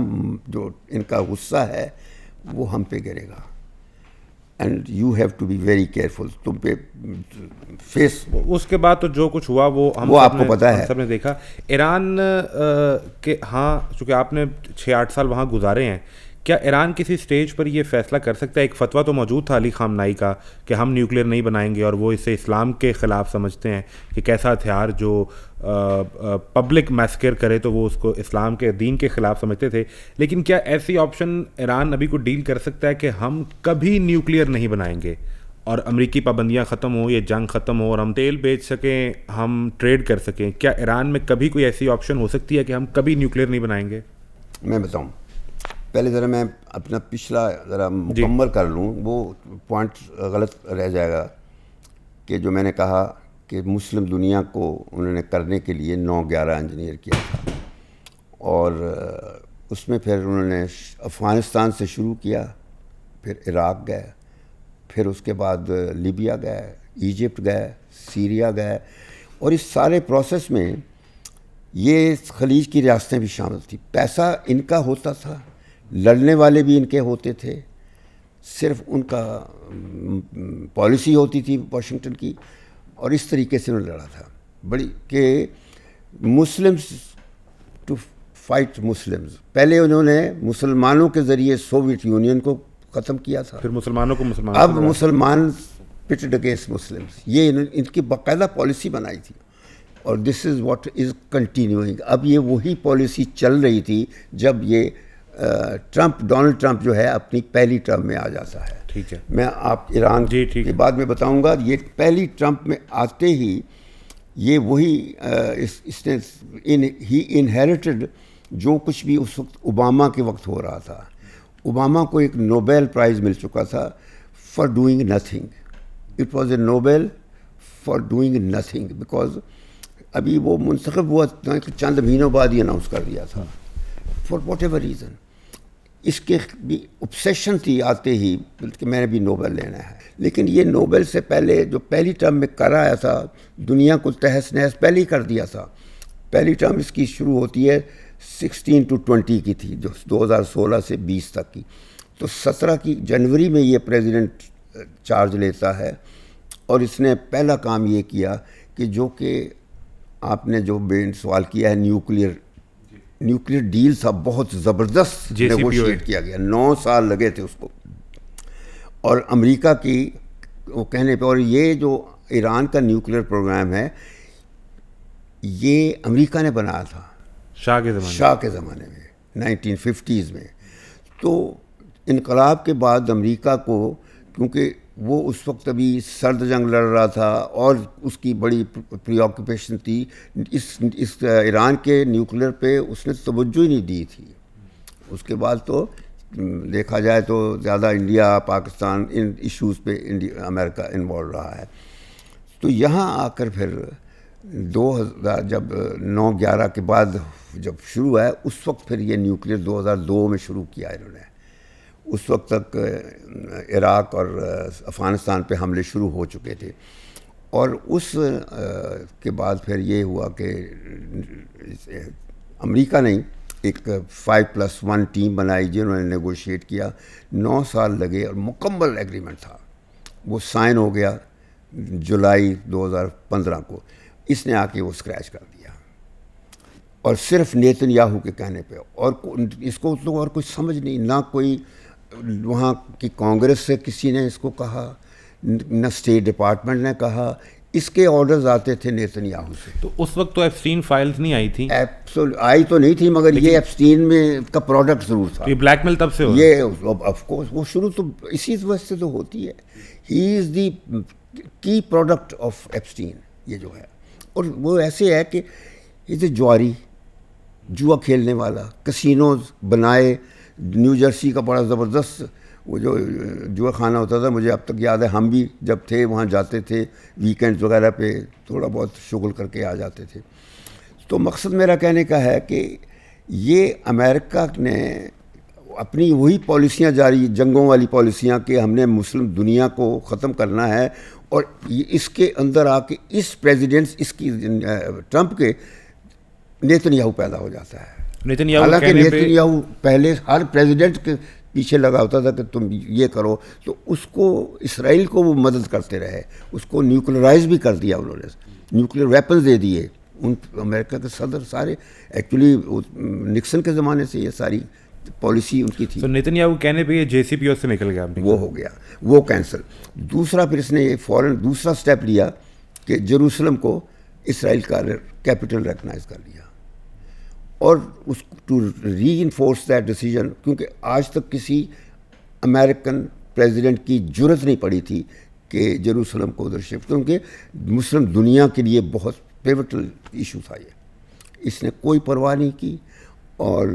جو ان کا غصہ ہے وہ ہم پہ گرے گا. And you have to be very careful. تم پہ فیس. اس کے بعد تو جو کچھ ہوا وہ آپ کو پتا ہے, سب نے دیکھا. ایران کے ہاں چونکہ آپ نے 6-8 سال وہاں گزارے ہیں, کیا ایران کسی سٹیج پر یہ فیصلہ کر سکتا ہے؟ ایک فتویٰ تو موجود تھا علی خامنائی کا کہ ہم نیوکلیئر نہیں بنائیں گے, اور وہ اسے اسلام کے خلاف سمجھتے ہیں کہ کیسا ہتھیار جو پبلک میسکر کرے تو وہ اس کو اسلام کے دین کے خلاف سمجھتے تھے. لیکن کیا ایسی آپشن ایران ابھی کو ڈیل کر سکتا ہے کہ ہم کبھی نیوکلیئر نہیں بنائیں گے اور امریکی پابندیاں ختم ہوں, یہ جنگ ختم ہو اور ہم تیل بیچ سکیں, ہم ٹریڈ کر سکیں؟ کیا ایران میں کبھی کوئی ایسی آپشن ہو سکتی ہے کہ ہم کبھی نیوکلیئر نہیں بنائیں گے؟ میں بتاؤں, پہلے ذرا میں اپنا پچھلا ذرا مکمل کر لوں, وہ پوائنٹ غلط رہ جائے گا کہ جو میں نے کہا کہ مسلم دنیا کو انہوں نے کرنے کے لیے 9/11 انجینئر کیا تھا, اور اس میں پھر انہوں نے افغانستان سے شروع کیا, پھر عراق گئے, پھر اس کے بعد لیبیا گئے, ایجپٹ گئے, سیریا گئے, اور اس سارے پروسیس میں یہ خلیج کی ریاستیں بھی شامل تھیں. پیسہ ان کا ہوتا تھا, لڑنے والے بھی ان کے ہوتے تھے, صرف ان کا پالیسی ہوتی تھی واشنگٹن کی, اور اس طریقے سے انہوں نے لڑا تھا بڑی کہ مسلمز ٹو فائٹ مسلمز. پہلے انہوں نے مسلمانوں کے ذریعے سوویت یونین کو ختم کیا تھا, پھر مسلمانوں کو اب مسلمان پٹڈ اگینسٹ مسلمز, یہ ان کی باقاعدہ پالیسی بنائی تھی, اور دس از واٹ از کنٹینیوئنگ. اب یہ وہی پالیسی چل رہی تھی جب یہ ڈونلڈ ٹرمپ جو ہے اپنی پہلی ٹرم میں آ جاتا ہے. ٹھیک ہے, میں آپ ایران کے بعد میں بتاؤں گا. یہ پہلی ٹرمپ میں آتے ہی یہ وہی اس نے ہی انہیریٹڈ جو کچھ بھی اس وقت اوباما کے وقت ہو رہا تھا. اوباما کو ایک نوبیل پرائز مل چکا تھا for doing nothing. It was a Nobel for doing nothing, because ابھی وہ منتخب ہوا چند مہینوں بعد ہی اناؤنس کر دیا تھا فار واٹ ایور ریزن. اس کے بھی اوبسیشن تھی آتے ہی کہ میں نے بھی نوبل لینا ہے. لیکن یہ نوبل سے پہلے جو پہلی ٹرم میں کرایا تھا, دنیا کو تہس نہس پہلے ہی کر دیا تھا. پہلی ٹرم اس کی شروع ہوتی ہے 16 to 20 کی تھی, جو 2016 سے 20 تک کی. تو 17 کی جنوری میں یہ پریزیڈنٹ چارج لیتا ہے, اور اس نے پہلا کام یہ کیا کہ جو کہ آپ نے جو سوال کیا ہے, نیوکلیئر ڈیل تھا, بہت زبردست نیگوشیٹ کیا گیا. 9 سال لگے تھے اس کو, اور امریکہ کی وہ کہنے پہ. اور یہ جو ایران کا نیوکلیئر پروگرام ہے یہ امریکہ نے بنایا تھا شاہ کے زمانے میں 1950s میں. تو انقلاب کے بعد امریکہ کو, کیونکہ وہ اس وقت ابھی سرد جنگ لڑ رہا تھا اور اس کی بڑی پری آکوپیشن تھی, اس ایران کے نیوکلیئر پہ اس نے توجہ ہی نہیں دی تھی. اس کے بعد تو دیکھا جائے تو زیادہ انڈیا پاکستان ان ایشوز پہ امریکہ انوالو رہا ہے. تو یہاں آ کر پھر 2000 جب 9/11 کے بعد جب شروع ہے, اس وقت پھر یہ نیوکلیئر 2002 میں شروع کیا انہوں نے. اس وقت تک عراق اور افغانستان پہ حملے شروع ہو چکے تھے, اور اس کے بعد پھر یہ ہوا کہ امریکہ نے ایک 5+1 ٹیم بنائی جنہوں نے نیگوشیٹ کیا. 9 سال لگے اور مکمل ایگریمنٹ تھا, وہ سائن ہو گیا جولائی 2015 کو. اس نے آ کے وہ اسکریچ کر دیا, اور صرف نیتن یاہو کے کہنے پہ. اور اس کو تو اور کوئی سمجھ نہیں, نہ کوئی وہاں کی کانگریس سے کسی نے اس کو کہا, نہ اسٹیٹ ڈپارٹمنٹ نے کہا. اس کے آرڈرز آتے تھے نیتن یاہو سے. تو اس وقت تو ایپسٹین فائلز نہیں آئی تھیں؟ آئی تو نہیں تھی, مگر یہ ایپسٹین میں کا پروڈکٹ ضرور تھا. یہ بلیک میل تب سے ہو, یہ آف کورس وہ شروع تو اسی وجہ سے تو ہوتی ہے. ہی از دی کی پروڈکٹ آف ایپسٹین یہ جو ہے. اور وہ ایسے ہے کہ یہ جواری جوا کھیلنے والا, کسینوز بنائے. نیو جرسی کا بڑا زبردست وہ جو جوا خانہ ہوتا تھا, مجھے اب تک یاد ہے, ہم بھی جب تھے وہاں جاتے تھے ویکینڈز وغیرہ پہ, تھوڑا بہت شغل کر کے آ جاتے تھے. تو مقصد میرا کہنے کا ہے کہ یہ امریکہ نے اپنی وہی پالیسیاں جاری, جنگوں والی پالیسیاں, کہ ہم نے مسلم دنیا کو ختم کرنا ہے. اور اس کے اندر آ کے اس پریزیڈنٹس اس کی ٹرمپ کے نیتن یاہو پیدا ہو جاتا ہے. حالانکہ نیتن یاہو پہلے ہر پریزیڈنٹ پیچھے لگا ہوتا تھا کہ تم یہ کرو، تو اس کو اسرائیل کو وہ مدد کرتے رہے، اس کو نیوکلرائز بھی کر دیا انہوں نے، نیوکلیر ویپنز دے دیے. ان امریکہ کے صدر سارے ایکچولی نکسن کے زمانے سے یہ ساری پالیسی ان کی تھی. تو نیتنیاہو کہنے پہ یہ JCPOA سے نکل گیا، وہ ہو گیا، وہ کینسل. دوسرا پھر اس نے یہ فوراً دوسرا سٹیپ لیا کہ جیروسلم کو اسرائیل کا کیپٹل ریکگنائز کر لیا، اور اس to reinforce that decision, کیونکہ آج تک کسی امریکن پریزیڈنٹ کی جرت نہیں پڑی تھی کہ جیروسلم کو ادھر شفٹ، کیونکہ مسلم دنیا کے لیے بہت پیوٹل ایشو تھا یہ. اس نے کوئی پرواہ نہیں کی اور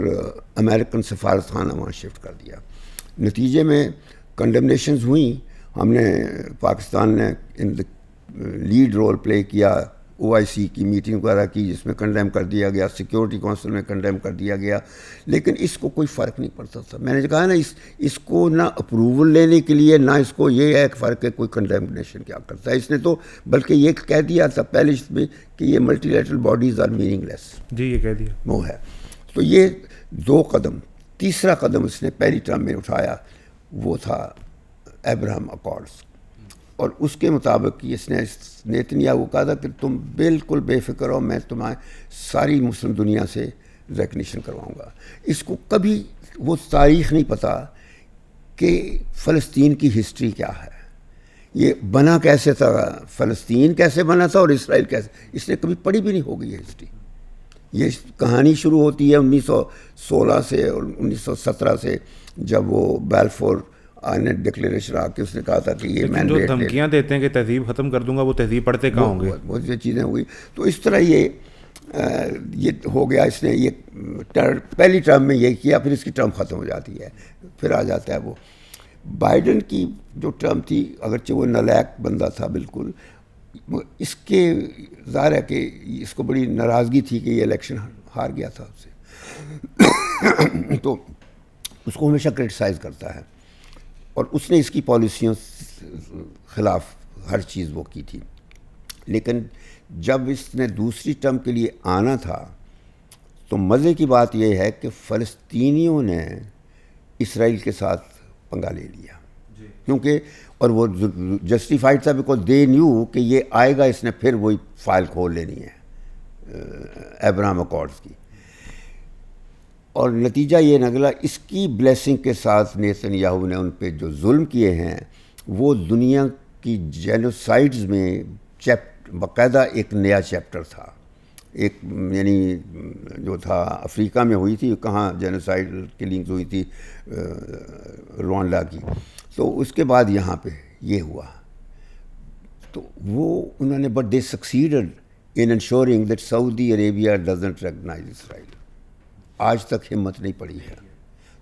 امریکن سفارت خانہ وہاں شفٹ کر دیا. نتیجے میں کنڈمنیشنز ہوئیں. ہم نے پاکستان نے ان لیڈ رول پلے کیا، OIC کی میٹنگ وغیرہ کی جس میں کنڈیم کر دیا گیا، سیکیورٹی کونسل میں کنڈیم کر دیا گیا، لیکن اس کو کوئی فرق نہیں پڑتا تھا. میں نے کہا نا اس کو نہ اپروول لینے کے لیے نہ اس کو یہ ایک فرق ہے کوئی کنڈیمنیشن کیا کرتا ہے. اس نے تو بلکہ یہ کہہ دیا تھا پہلے میں کہ یہ multilateral bodies are meaningless. جی یہ کہہ دیا وہ ہے. تو یہ 2 قدم. تیسرا قدم اس نے پہلی ٹرم میں اٹھایا وہ تھا ابراہم اکارڈز، اور اس کے مطابق اس نے نیتنیاہو کو کہا تھا کہ تم بالکل بے فکر ہو، میں تمہیں ساری مسلم دنیا سے ریکگنیشن کرواؤں گا. اس کو کبھی وہ تاریخ نہیں پتہ کہ فلسطین کی ہسٹری کیا ہے، یہ بنا کیسے تھا، فلسطین کیسے بنا تھا اور اسرائیل کیسے، اس نے کبھی پڑھی بھی نہیں ہوگی یہ ہسٹری. یہ کہانی شروع ہوتی ہے 1916 سے اور 1917 سے، جب وہ بیلفور نے ڈکلیریشن آ کے اس نے کہا تھا کہ یہ جو دھمکیاں دیتے ہیں کہ تہذیب ختم کر دوں گا، وہ تہذیب پڑھتے کہاں ہوں گے، بہت سی چیزیں ہوئی. تو اس طرح یہ ہو گیا. اس نے یہ پہلی ٹرم میں یہ کیا، پھر اس کی ٹرم ختم ہو جاتی ہے، پھر آ جاتا ہے وہ. بائیڈن کی جو ٹرم تھی، اگرچہ وہ نالیک بندہ تھا بالکل، اس کے ظاہر ہے کہ اس کو بڑی ناراضگی تھی کہ یہ الیکشن ہار گیا تھا اس سے، تو اس کو ہمیشہ کرٹیسائز کرتا ہے، اور اس نے اس کی پالیسیوں خلاف ہر چیز وہ کی تھی. لیکن جب اس نے دوسری ٹرم کے لیے آنا تھا تو مزے کی بات یہ ہے کہ فلسطینیوں نے اسرائیل کے ساتھ پنگا لے لیا، کیونکہ اور وہ جسٹیفائڈ تھا بیکاز دے نیو کہ یہ آئے گا، اس نے پھر وہی فائل کھول لینی ہے ابراہم اکارڈز کی. اور نتیجہ یہ نکلا اس کی بلیسنگ کے ساتھ نیتنیاہو نے ان پہ جو ظلم کیے ہیں وہ دنیا کی جینوسائڈز میں باقاعدہ ایک نیا چیپٹر تھا. ایک یعنی جو تھا افریقہ میں ہوئی تھی، کہاں جینوسائڈ کلنگز ہوئی تھی روانڈا کی، تو اس کے بعد یہاں پہ یہ ہوا. تو وہ انہوں نے but they succeeded in ensuring that Saudi Arabia doesn't recognise Israel. آج تک ہمت نہیں پڑی ہے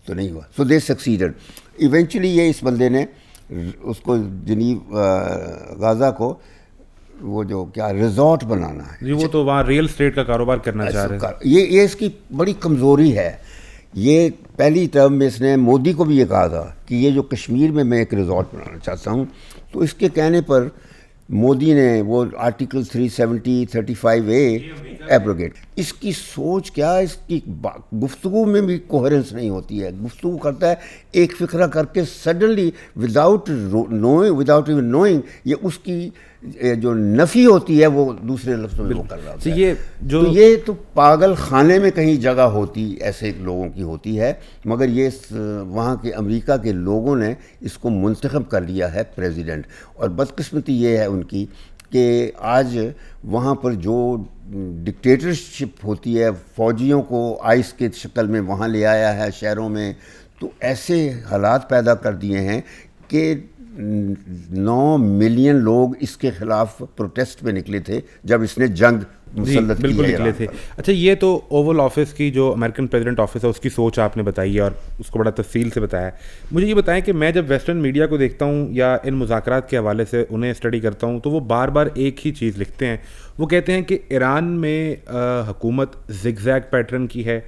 تو نہیں ہوا. So they succeeded eventually. یہ اس بندے نے اس کو غازہ کو وہ جو کیا ریزورٹ بنانا ہے، وہ تو وہاں ریئل اسٹیٹ کا کاروبار کرنا چاہ رہے ہیں. یہ اس کی بڑی کمزوری ہے. یہ پہلی ٹرم میں اس نے مودی کو بھی یہ کہا تھا کہ یہ جو کشمیر میں ایک ریزورٹ بنانا چاہتا ہوں، تو اس کے کہنے پر مودی نے وہ آرٹیکل 370 35A ایبروگیٹ. اس کی سوچ کیا، اس کی گفتگو میں بھی کوہرنس نہیں ہوتی ہے. گفتگو کرتا ہے ایک فکرہ کر کے سڈنلی وداؤٹ ایون نوئنگ، یہ اس کی جو نفی ہوتی ہے وہ دوسرے لفظوں میں وہ کر رہا ہوتا ہے. یہ تو پاگل خانے میں کہیں جگہ ہوتی ایسے لوگوں کی ہوتی ہے، مگر یہ وہاں کے امریکہ کے لوگوں نے اس کو منتخب کر لیا ہے پریزیڈنٹ. اور بدقسمتی یہ ہے ان کی کہ آج وہاں پر جو ڈکٹیٹرشپ ہوتی ہے، فوجیوں کو آئس کے شکل میں وہاں لے آیا ہے شہروں میں، تو ایسے حالات پیدا کر دیے ہیں کہ 9 ملین لوگ اس کے خلاف پروٹیسٹ پہ نکلے تھے جب اس نے جنگ مسلط کی. بالکل نکلے تھے. اچھا، یہ تو اوول آفس کی جو امریکن پریزیڈنٹ آفس ہے اس کی سوچ آپ نے بتائی ہے اور اس کو بڑا تفصیل سے بتایا ہے. مجھے یہ بتائیں کہ میں جب ویسٹرن میڈیا کو دیکھتا ہوں یا ان مذاکرات کے حوالے سے انہیں اسٹڈی کرتا ہوں تو وہ بار بار ایک ہی چیز لکھتے ہیں. وہ کہتے ہیں کہ ایران میں حکومت زگ زیگ پیٹرن کی ہے،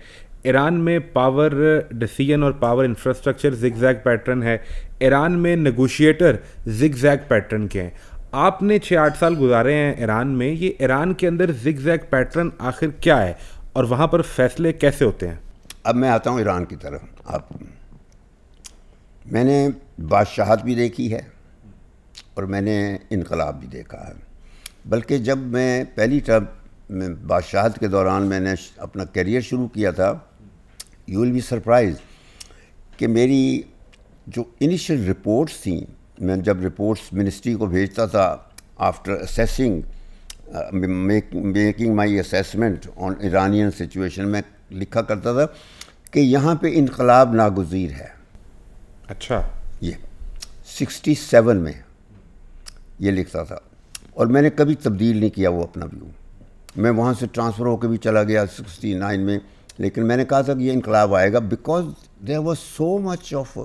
ایران میں پاور ڈیسیژن اور power infrastructure zig zag pattern ہے، ایران میں نیگوشیٹر زگ زیگ پیٹرن کے ہیں. آپ نے 6-8 سال گزارے ہیں ایران میں، یہ ایران کے اندر زگ زیگ پیٹرن آخر کیا ہے اور وہاں پر فیصلے کیسے ہوتے ہیں؟ اب میں آتا ہوں ایران کی طرف. آپ میں نے بادشاہت بھی دیکھی ہے اور میں نے انقلاب بھی دیکھا ہے. بلکہ جب میں پہلی ٹرم میں بادشاہت کے دوران میں نے اپنا کیریئر شروع کیا تھا, یو ول بی سرپرائز کہ میری جو انیشل رپورٹس تھیں, میں جب رپورٹس منسٹری کو بھیجتا تھا after assessing making my assessment on Iranian situation, میں لکھا کرتا تھا کہ یہاں پہ انقلاب ناگزیر ہے. اچھا, یہ 67 میں یہ لکھتا تھا, اور میں نے کبھی تبدیل نہیں کیا وہ اپنا ویو. میں وہاں سے ٹرانسفر ہو کے بھی چلا گیا 69 میں, لیکن میں نے کہا تھا کہ یہ انقلاب آئے گا because there was so much of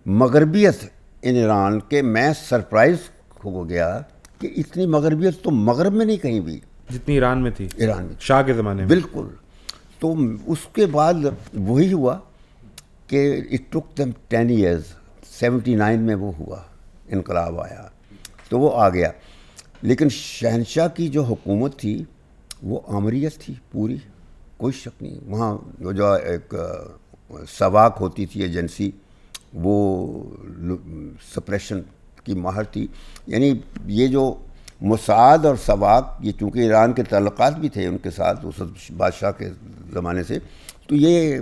مغربیت ان ایران کہ میں سرپرائز ہو گیا کہ اتنی مغربیت تو مغرب میں نہیں کہیں بھی جتنی ایران میں تھی, ایران میں شاہ کے زمانے میں. بالکل. تو اس کے بعد وہی ہوا کہ اٹ ٹک دم 10 years. 79 میں وہ ہوا, انقلاب آیا تو وہ آ گیا. لیکن شہنشاہ کی جو حکومت تھی وہ آمریت تھی پوری, کوئی شک نہیں. وہاں جو ایک سواک ہوتی تھی ایجنسی, وہ سپریشن کی ماہر تھی. یعنی یہ جو موساد اور سواک, یہ چونکہ ایران کے تعلقات بھی تھے ان کے ساتھ اس بادشاہ کے زمانے سے, تو یہ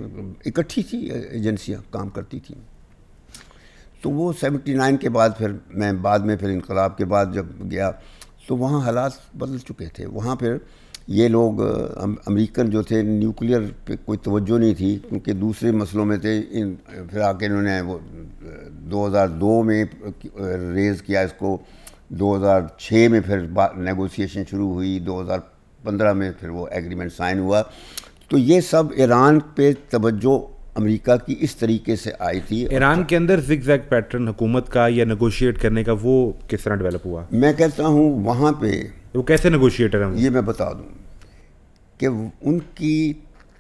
اکٹھی تھی ایجنسیاں کام کرتی تھیں. تو وہ 79 کے بعد پھر میں بعد میں پھر انقلاب کے بعد جب گیا تو وہاں حالات بدل چکے تھے. وہاں پھر یہ لوگ امریکن جو تھے نیوکلیئر پہ کوئی توجہ نہیں تھی کیونکہ دوسرے مسئلوں میں تھے. پھر آ کے انہوں نے وہ 2002 میں ریز کیا اس کو, 2006 میں پھر نیگوسیشن شروع ہوئی, 2015 میں پھر وہ ایگریمنٹ سائن ہوا. تو یہ سب ایران پہ توجہ امریکہ کی اس طریقے سے آئی تھی. ایران کے اندر زگ زیگ پیٹرن حکومت کا یا نیگوشیٹ کرنے کا وہ کس طرح ڈیولپ ہوا؟ میں کہتا ہوں وہاں پہ وہ کیسے نیگوشیٹر ہیں؟ یہ میں بتا دوں کہ ان کی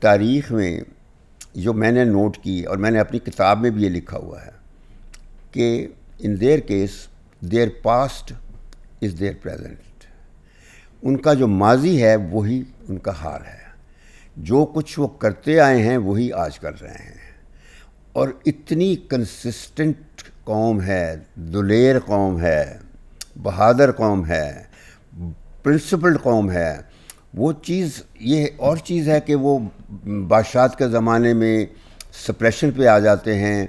تاریخ میں جو میں نے نوٹ کی, اور میں نے اپنی کتاب میں بھی یہ لکھا ہوا ہے کہ in their case their past is their present. ان کا جو ماضی ہے وہی ان کا حال ہے. جو کچھ وہ کرتے آئے ہیں وہی آج کر رہے ہیں. اور اتنی کنسسٹنٹ قوم ہے, دلیر قوم ہے, بہادر قوم ہے, پرنسپلڈ قوم ہے. وہ چیز یہ اور چیز ہے کہ وہ بادشاہت کے زمانے میں سپریشن پہ آ جاتے ہیں.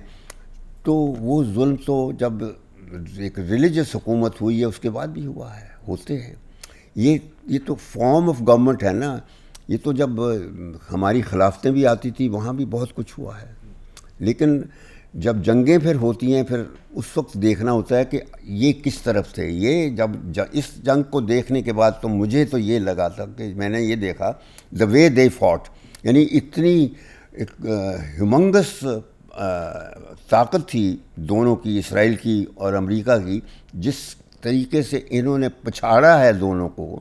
تو وہ ظلم تو جب ایک ریلیجس حکومت ہوئی ہے اس کے بعد بھی ہوا ہے, ہوتے ہیں. یہ تو فارم آف گورنمنٹ ہے نا. یہ تو جب ہماری خلافتیں بھی آتی تھی وہاں بھی بہت کچھ ہوا ہے. لیکن جب جنگیں پھر ہوتی ہیں پھر اس وقت دیکھنا ہوتا ہے کہ یہ کس طرف تھے. یہ جب اس جنگ کو دیکھنے کے بعد تو مجھے تو یہ لگا تھا کہ میں نے یہ دیکھا دا وے دے فاٹ, یعنی اتنی ہیومنگس طاقت تھی دونوں کی, اسرائیل کی اور امریکہ کی, جس طریقے سے انہوں نے پچھاڑا ہے دونوں کو.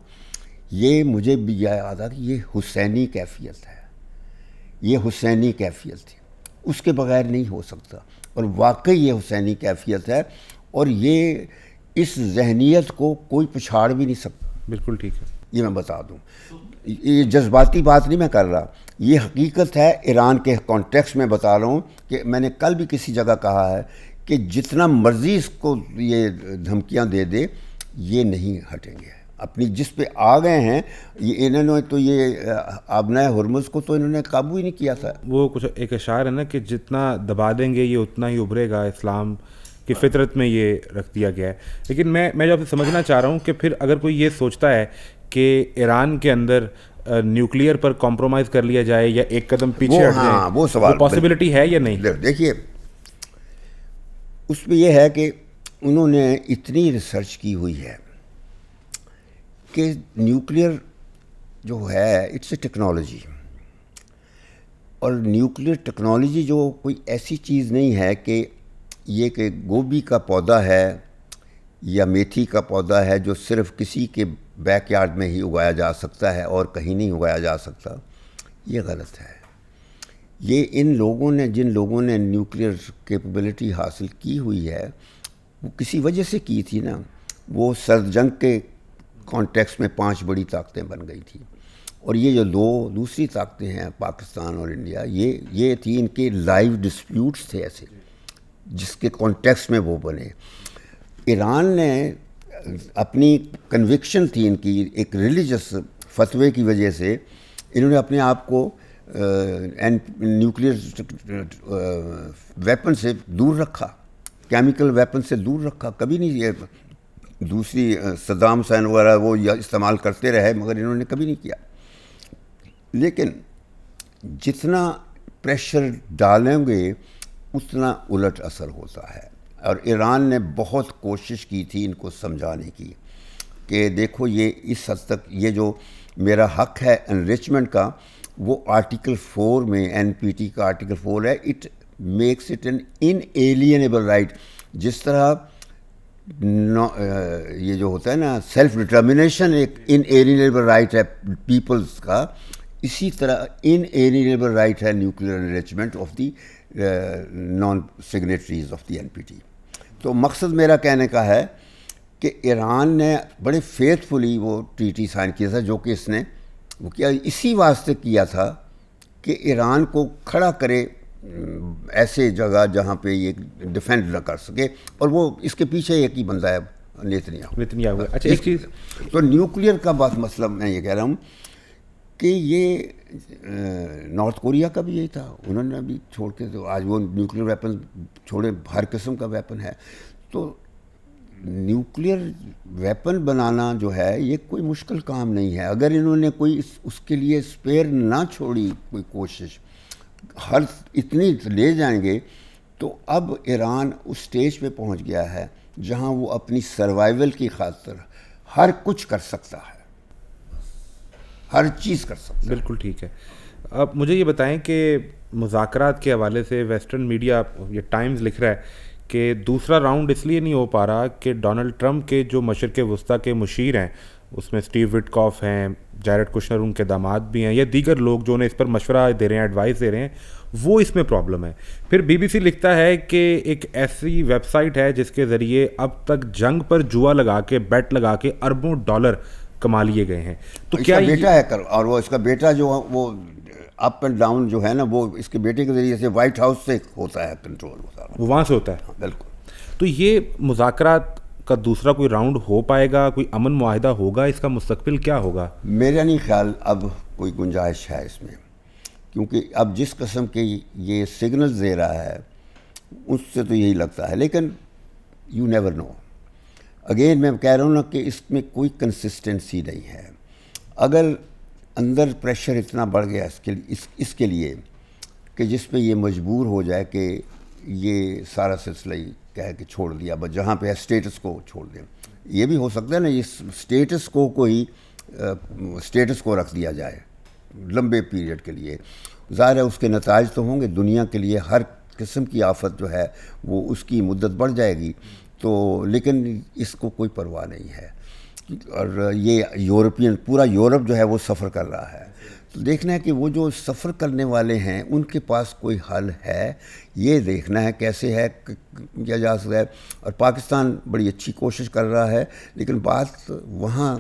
یہ مجھے بھی یاد آ کہ یہ حسینی کیفیت ہے, یہ حسینی کیفیت تھی, اس کے بغیر نہیں ہو سکتا. اور واقعی یہ حسینی کیفیت ہے, اور یہ اس ذہنیت کو کوئی پچھاڑ بھی نہیں سکتا. بالکل ٹھیک ہے. یہ میں بتا دوں, یہ جذباتی بات نہیں میں کر رہا, یہ حقیقت ہے. ایران کے کانٹیکسٹ میں بتا رہا ہوں کہ میں نے کل بھی کسی جگہ کہا ہے کہ جتنا مرضی اس کو یہ دھمکیاں دے دے یہ نہیں ہٹیں گے. اپنی جس پہ آ گئے ہیں یہ انہوں نے تو یہ آبنائے ہرمز کو تو انہوں نے قابو ہی نہیں کیا تھا. وہ کچھ ایک اشعار ہے نا کہ جتنا دبا دیں گے یہ اتنا ہی ابھرے گا, اسلام کی فطرت میں یہ رکھ دیا گیا ہے. لیکن میں جو آپ سے سمجھنا چاہ رہا ہوں کہ پھر اگر کوئی یہ سوچتا ہے کہ ایران کے اندر نیوکلیئر پر کمپرومائز کر لیا جائے یا ایک قدم پیچھے ہٹ جائیں, وہ سوال پاسبلٹی ہے یا نہیں؟ دیکھیے اس میں یہ ہے کہ انہوں نے اتنی ریسرچ کی ہوئی ہے کہ نیوکلیئر جو ہے اٹس اے ٹیکنالوجی, اور نیوکلیئر ٹیکنالوجی جو کوئی ایسی چیز نہیں ہے کہ یہ کہ گوبھی کا پودا ہے یا میتھی کا پودا ہے جو صرف کسی کے بیک یارڈ میں ہی اگایا جا سکتا ہے اور کہیں نہیں اگایا جا سکتا. یہ غلط ہے. یہ ان لوگوں نے, جن لوگوں نے نیوکلیئر کیپبلٹی حاصل کی ہوئی ہے وہ کسی وجہ سے کی تھی نا. وہ سرد جنگ کے کانٹیکس میں 5 بڑی طاقتیں بن گئی تھیں, اور یہ جو دوسری طاقتیں ہیں پاکستان اور انڈیا, یہ تھی ان کے لائیو ڈسپیوٹس تھے ایسے. جس کے کانٹیکسٹ میں وہ بنے. ایران نے اپنی کنوکشن تھی ان کی ایک ریلیجس فتوے کی وجہ سے انہوں نے اپنے آپ کو نیوکلیئر ویپن سے دور رکھا, کیمیکل ویپن سے دور رکھا. کبھی نہیں یہ دوسری صدام حسین وغیرہ وہ استعمال کرتے رہے مگر انہوں نے کبھی نہیں کیا. لیکن جتنا پریشر ڈالیں گے اتنا الٹ اثر ہوتا ہے. اور ایران نے بہت کوشش کی تھی ان کو سمجھانے کی کہ دیکھو یہ اس حد تک یہ جو میرا حق ہے انریچمنٹ کا وہ آرٹیکل 4 میں NPT کا آرٹیکل 4 ہے, it makes it an inalienable right. جس طرح یہ جو ہوتا ہے نا سیلف ڈٹرمنیشن ایک انیلینیبل رائٹ ہے پیپلز کا, اسی طرح انیلینیبل رائٹ ہے nuclear enrichment of the naan signatories of the NPT. تو مقصد میرا کہنے کا ہے کہ ایران نے بڑے فیتھفلی وہ ٹریٹی سائن کیا تھا, جو کہ اس نے وہ کیا اسی واسطے کیا تھا کہ ایران کو کھڑا کرے ایسے جگہ جہاں پہ یہ ڈیفینڈ نہ کر سکے. اور وہ اس کے پیچھے ایک ہی بندہ ہے نیتنیاہو. اچھا ایک چیز تو نیوکلیئر کا بات مسئلہ میں یہ کہہ رہا ہوں کہ یہ نارتھ کوریا کا بھی یہی تھا, انہوں نے ابھی چھوڑ کے تو آج وہ نیوکلیئر ویپن چھوڑے ہر قسم کا ویپن ہے. تو نیوکلیئر ویپن بنانا جو ہے یہ کوئی مشکل کام نہیں ہے. اگر انہوں نے کوئی اس کے لیے اسپیئر نہ چھوڑی کوئی کوشش, ہر اتنی لے جائیں گے تو اب ایران اس سٹیج پہ پہنچ گیا ہے جہاں وہ اپنی سروائیول کی خاطر ہر کچھ کر سکتا ہے, ہر چیز کر سکتا ہے. بالکل ٹھیک ہے. اب مجھے یہ بتائیں کہ مذاکرات کے حوالے سے ویسٹرن میڈیا, یہ ٹائمز لکھ رہا ہے کہ دوسرا راؤنڈ اس لیے نہیں ہو پا رہا کہ ڈونلڈ ٹرمپ کے جو مشرق وسطیٰ کے مشیر ہیں, اس میں اسٹیو وٹکاف ہیں, جیرڈ کشنر ان کے داماد بھی ہیں, یا دیگر لوگ جو انہیں اس پر مشورہ دے رہے ہیں, ایڈوائس دے رہے ہیں, وہ اس میں پرابلم ہے. پھر BBC لکھتا ہے کہ ایک ایسی ویب سائٹ ہے جس کے ذریعے اب تک جنگ پر جوا لگا کے بیٹ لگا کے اربوں ڈالر کما لیے گئے ہیں. تو کیا بیٹا ہے اور وہ اس کا بیٹا جو وہ اپ اینڈ ڈاؤن جو ہے نا وہ اس کے بیٹے کے ذریعے سے وائٹ ہاؤس سے ہوتا ہے کنٹرول, وہ وہاں سے ہوتا ہے. بالکل. تو یہ مذاکرات کا دوسرا کوئی راؤنڈ ہو پائے گا, کوئی امن معاہدہ ہوگا, اس کا مستقبل کیا ہوگا؟ میرا نہیں خیال اب کوئی گنجائش ہے اس میں, کیونکہ اب جس قسم کے یہ سگنلز دے رہا ہے اس سے تو یہی لگتا ہے. لیکن یو نیور نو. اگین میں کہہ رہا ہوں نا کہ اس میں کوئی کنسسٹنسی نہیں ہے. اگر اندر پریشر اتنا بڑھ گیا اس کے لیے کہ جس پہ یہ مجبور ہو جائے کہ یہ سارا سلسلہ ہی کہہ کہ چھوڑ دیا, بس جہاں پہ ہے اسٹیٹس کو چھوڑ دیں. یہ بھی ہو سکتا ہے نا یہ اسٹیٹس کو ہی اسٹیٹس کو رکھ دیا جائے لمبے پیریڈ کے لیے. ظاہر ہے اس کے نتائج تو ہوں گے, دنیا کے لیے ہر قسم کی آفت جو ہے وہ اس کی مدت بڑھ جائے گی. تو لیکن اس کو کوئی پرواہ نہیں ہے. اور یہ پورا یورپ جو ہے وہ سفر کر رہا ہے. تو دیکھنا ہے کہ وہ جو سفر کرنے والے ہیں ان کے پاس کوئی حل ہے, یہ دیکھنا ہے کیسے ہے کیا جا سکتا ہے. اور پاکستان بڑی اچھی کوشش کر رہا ہے, لیکن بات وہاں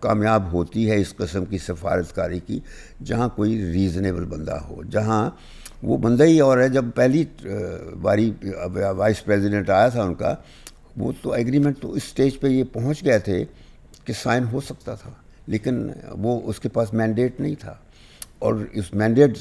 کامیاب ہوتی ہے اس قسم کی سفارتکاری کی جہاں کوئی ریزنیبل بندہ ہو, جہاں وہ بندہ ہی اور ہے. جب پہلی باری وائس پریزیڈنٹ آیا تھا ان کا, وہ تو ایگریمنٹ تو اس سٹیج پہ یہ پہنچ گئے تھے کہ سائن ہو سکتا تھا, لیکن وہ اس کے پاس مینڈیٹ نہیں تھا, اور اس مینڈیٹ